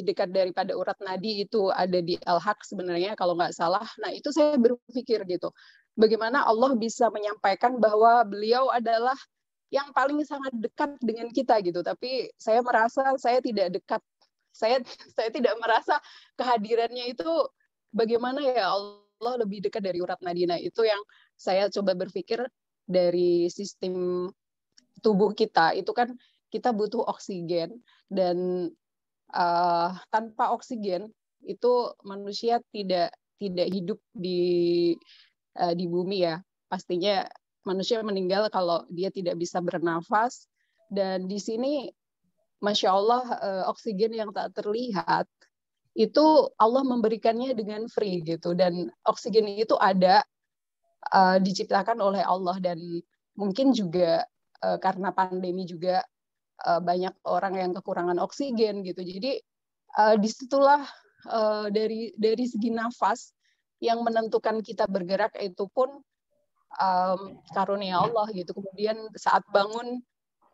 dekat daripada urat nadi itu ada di Al-Haq sebenarnya kalau nggak salah. Nah, itu saya berpikir gitu. Bagaimana Allah bisa menyampaikan bahwa beliau adalah yang paling sangat dekat dengan kita gitu, tapi saya merasa saya tidak dekat. Saya tidak merasa kehadirannya itu bagaimana ya Allah lebih dekat dari urat nadi. Nah, itu yang saya coba berpikir dari sistem tubuh kita. Itu kan kita butuh oksigen, dan tanpa oksigen itu manusia tidak hidup di bumi ya. Pastinya manusia meninggal kalau dia tidak bisa bernafas. Dan di sini Masya Allah oksigen yang tak terlihat itu Allah memberikannya dengan free gitu, dan oksigen itu ada diciptakan oleh Allah, dan mungkin juga karena pandemi juga banyak orang yang kekurangan oksigen gitu. Jadi disitulah dari segi nafas yang menentukan kita bergerak itu pun karunia Allah gitu. Kemudian saat bangun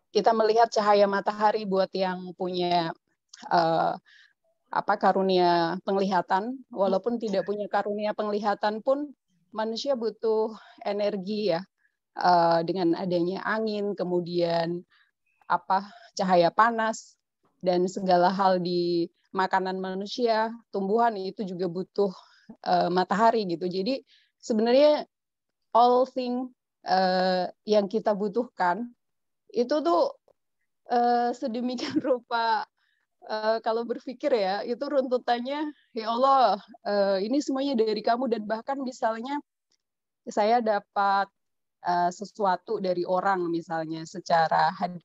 kita melihat cahaya matahari buat yang punya karunia penglihatan, walaupun tidak punya karunia penglihatan pun manusia butuh energi ya, dengan adanya angin, kemudian cahaya panas, dan segala hal di makanan manusia, tumbuhan itu juga butuh matahari gitu. Jadi sebenarnya all thing yang kita butuhkan itu tuh sedemikian rupa, kalau berpikir ya, itu runtutannya, ya Allah, ini semuanya dari kamu. Dan bahkan misalnya saya dapat sesuatu dari orang, misalnya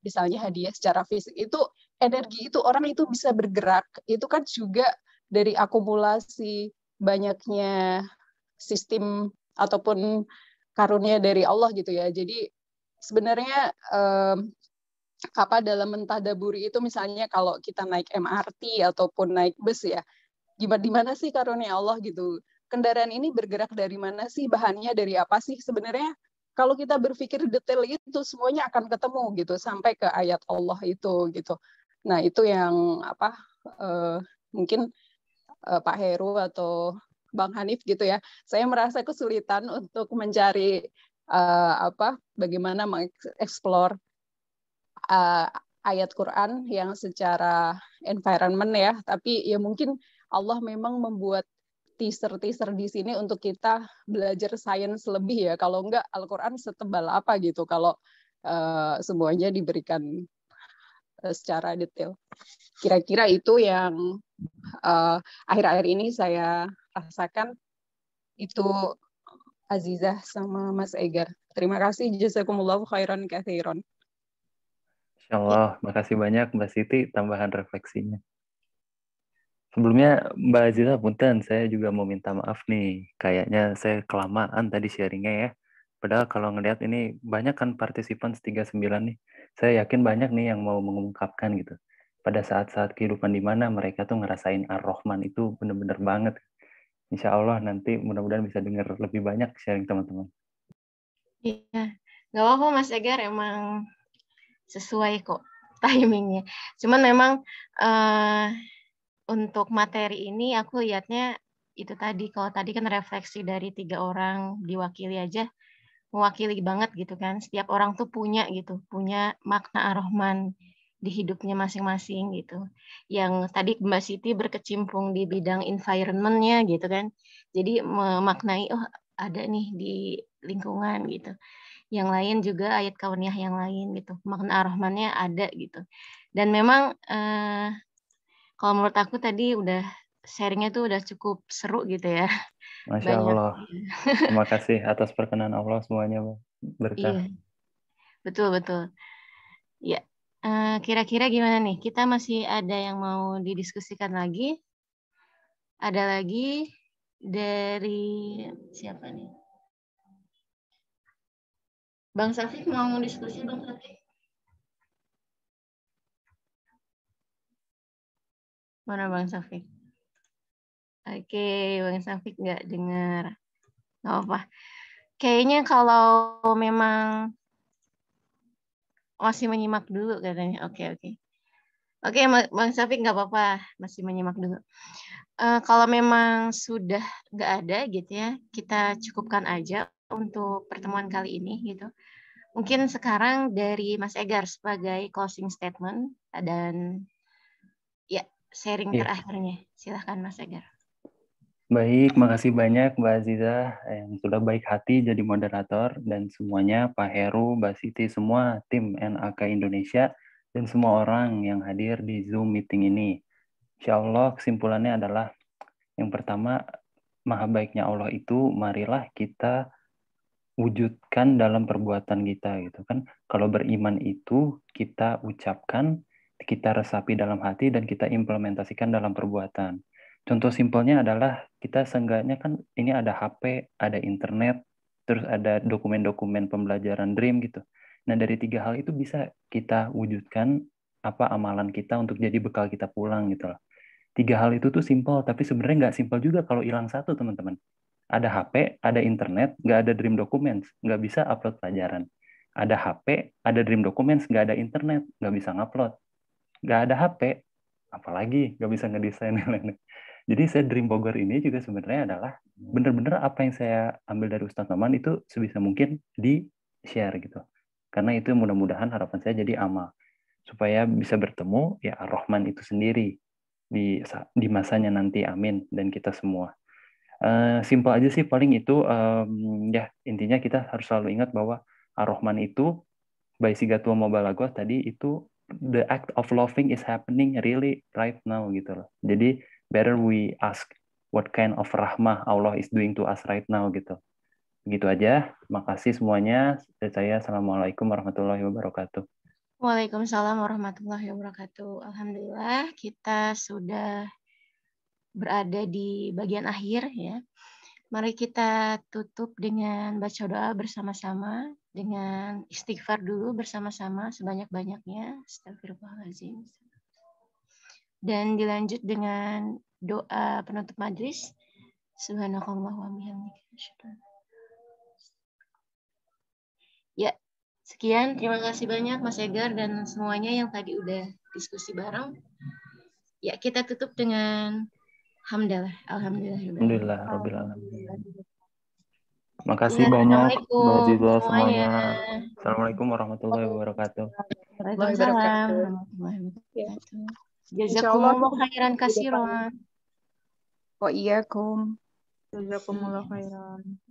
misalnya hadiah secara fisik, itu energi itu orang itu bisa bergerak, itu kan juga dari akumulasi banyaknya sistem ataupun karunia dari Allah gitu ya. Jadi sebenarnya dalam mentadaburi itu, misalnya kalau kita naik MRT ataupun naik bus ya, di mana sih karunia Allah gitu. Kendaraan ini bergerak dari mana sih, bahannya dari apa sih sebenarnya. Kalau kita berpikir detail itu semuanya akan ketemu gitu, sampai ke ayat Allah itu gitu. Nah itu yang mungkin Pak Heru atau Bang Hanif gitu ya, saya merasa kesulitan untuk mencari bagaimana mengeksplor ayat Quran yang secara environment ya, tapi ya mungkin Allah memang membuat teaser di sini untuk kita belajar sains lebih ya. Kalau enggak, Al-Quran setebal apa gitu kalau semuanya diberikan secara detail. Kira-kira itu yang akhir-akhir ini saya rasakan. Itu Azizah sama Mas Egar. Terima kasih. Jazakumullahu khairan katsiran. Insyaallah, makasih banyak Mbak Siti tambahan refleksinya. Sebelumnya Mbak Aziza, punten, saya juga mau minta maaf nih. Kayaknya saya kelamaan tadi sharingnya ya. Padahal kalau ngelihat ini banyak kan partisipan 39 nih. Saya yakin banyak nih yang mau mengungkapkan gitu. Pada saat-saat kehidupan di mana mereka tuh ngerasain Ar-Rahman itu bener-bener banget. Insya Allah nanti mudah-mudahan bisa dengar lebih banyak sharing teman-teman. Iya, nggak apa-apa Mas Egar, emang sesuai kok timingnya. Cuman memang untuk materi ini aku lihatnya itu tadi, kalau tadi kan refleksi dari 3 orang diwakili aja, mewakili banget gitu kan. Setiap orang tuh punya makna Ar-Rahman di hidupnya masing-masing gitu. Yang tadi Mbak Siti berkecimpung di bidang environment-nya gitu kan. Jadi memaknai, oh ada nih di lingkungan gitu. Yang lain juga ayat kauniyah yang lain gitu. Makna Ar-Rahman-nya ada gitu. Dan memang kalau menurut aku tadi udah sharingnya tuh udah cukup seru gitu ya. Masya Allah. Terima kasih atas perkenan Allah semuanya, berkah. Iya, betul. Ya, kira-kira gimana nih? Kita masih ada yang mau didiskusikan lagi? Ada lagi dari siapa nih? Bang Safik mau diskusi, Bang Safik? Mana Bang Safik? Oke, Bang Safik nggak dengar. Nggak apa. Kayaknya kalau memang masih menyimak dulu katanya. Oke. Oke, Bang Safik nggak apa-apa, masih menyimak dulu. Kalau memang sudah nggak ada gitu ya, kita cukupkan aja untuk pertemuan kali ini gitu. Mungkin sekarang dari Mas Egar sebagai closing statement dan ya sharing terakhirnya. Silahkan Mas Egar. Baik, makasih banyak Mbak Aziza yang sudah baik hati jadi moderator, dan semuanya Pak Heru, Mbak Siti, semua tim NAK Indonesia, dan semua orang yang hadir di Zoom meeting ini. Insya Allah kesimpulannya adalah yang pertama, maha baiknya Allah itu marilah kita wujudkan dalam perbuatan kita gitu kan. Kalau beriman itu kita ucapkan, kita resapi dalam hati, dan kita implementasikan dalam perbuatan. Contoh simpelnya adalah kita seenggaknya kan ini ada HP, ada internet, terus ada dokumen-dokumen pembelajaran Dream gitu. Nah dari 3 hal itu bisa kita wujudkan apa amalan kita untuk jadi bekal kita pulang gitu loh. 3 hal itu tuh simpel, tapi sebenarnya nggak simpel juga kalau hilang satu teman-teman. Ada HP, ada internet, nggak ada Dream Documents, nggak bisa upload pelajaran. ada HP, ada Dream Documents, nggak ada internet, nggak bisa ngupload. Nggak ada HP, apalagi nggak bisa ngedesain. Jadi saya Dream Bogor ini juga sebenarnya adalah benar-benar apa yang saya ambil dari Ustadz Noman itu sebisa mungkin di-share gitu. Karena itu mudah-mudahan harapan saya jadi amal. Supaya bisa bertemu ya Ar-Rahman itu sendiri di masanya nanti, amin, dan kita semua. Simpel aja sih paling itu, ya intinya kita harus selalu ingat bahwa Ar-Rahman itu by Sigatua Mobalagos tadi itu the act of loving is happening really right now gitu loh. Jadi better we ask what kind of rahmah Allah is doing to us right now gitu. Begitu aja. Makasih semuanya. Dari saya, Assalamualaikum warahmatullahi wabarakatuh. Waalaikumsalam warahmatullahi wabarakatuh. Alhamdulillah kita sudah berada di bagian akhir ya. Mari kita tutup dengan baca doa bersama-sama, dengan istighfar dulu bersama-sama sebanyak-banyaknya. Astagfirullahaladzim. Dan dilanjut dengan doa penutup majelis. Subhanakallah wa bihamdika. Ya, sekian. Terima kasih banyak Mas Egar dan semuanya yang tadi udah diskusi bareng. Ya, kita tutup dengan hamdalah. Alhamdulillah rabbil alamin. Makasih banyak Assalamualaikum Mbak Aziza semuanya. semuanya. Assalamualaikum warahmatullahi wabarakatuh. Waalaikumsalam warahmatullahi wabarakatuh. Jazakumullah khairan katsiran. Wa iyyakum. Jazakumullah khairan.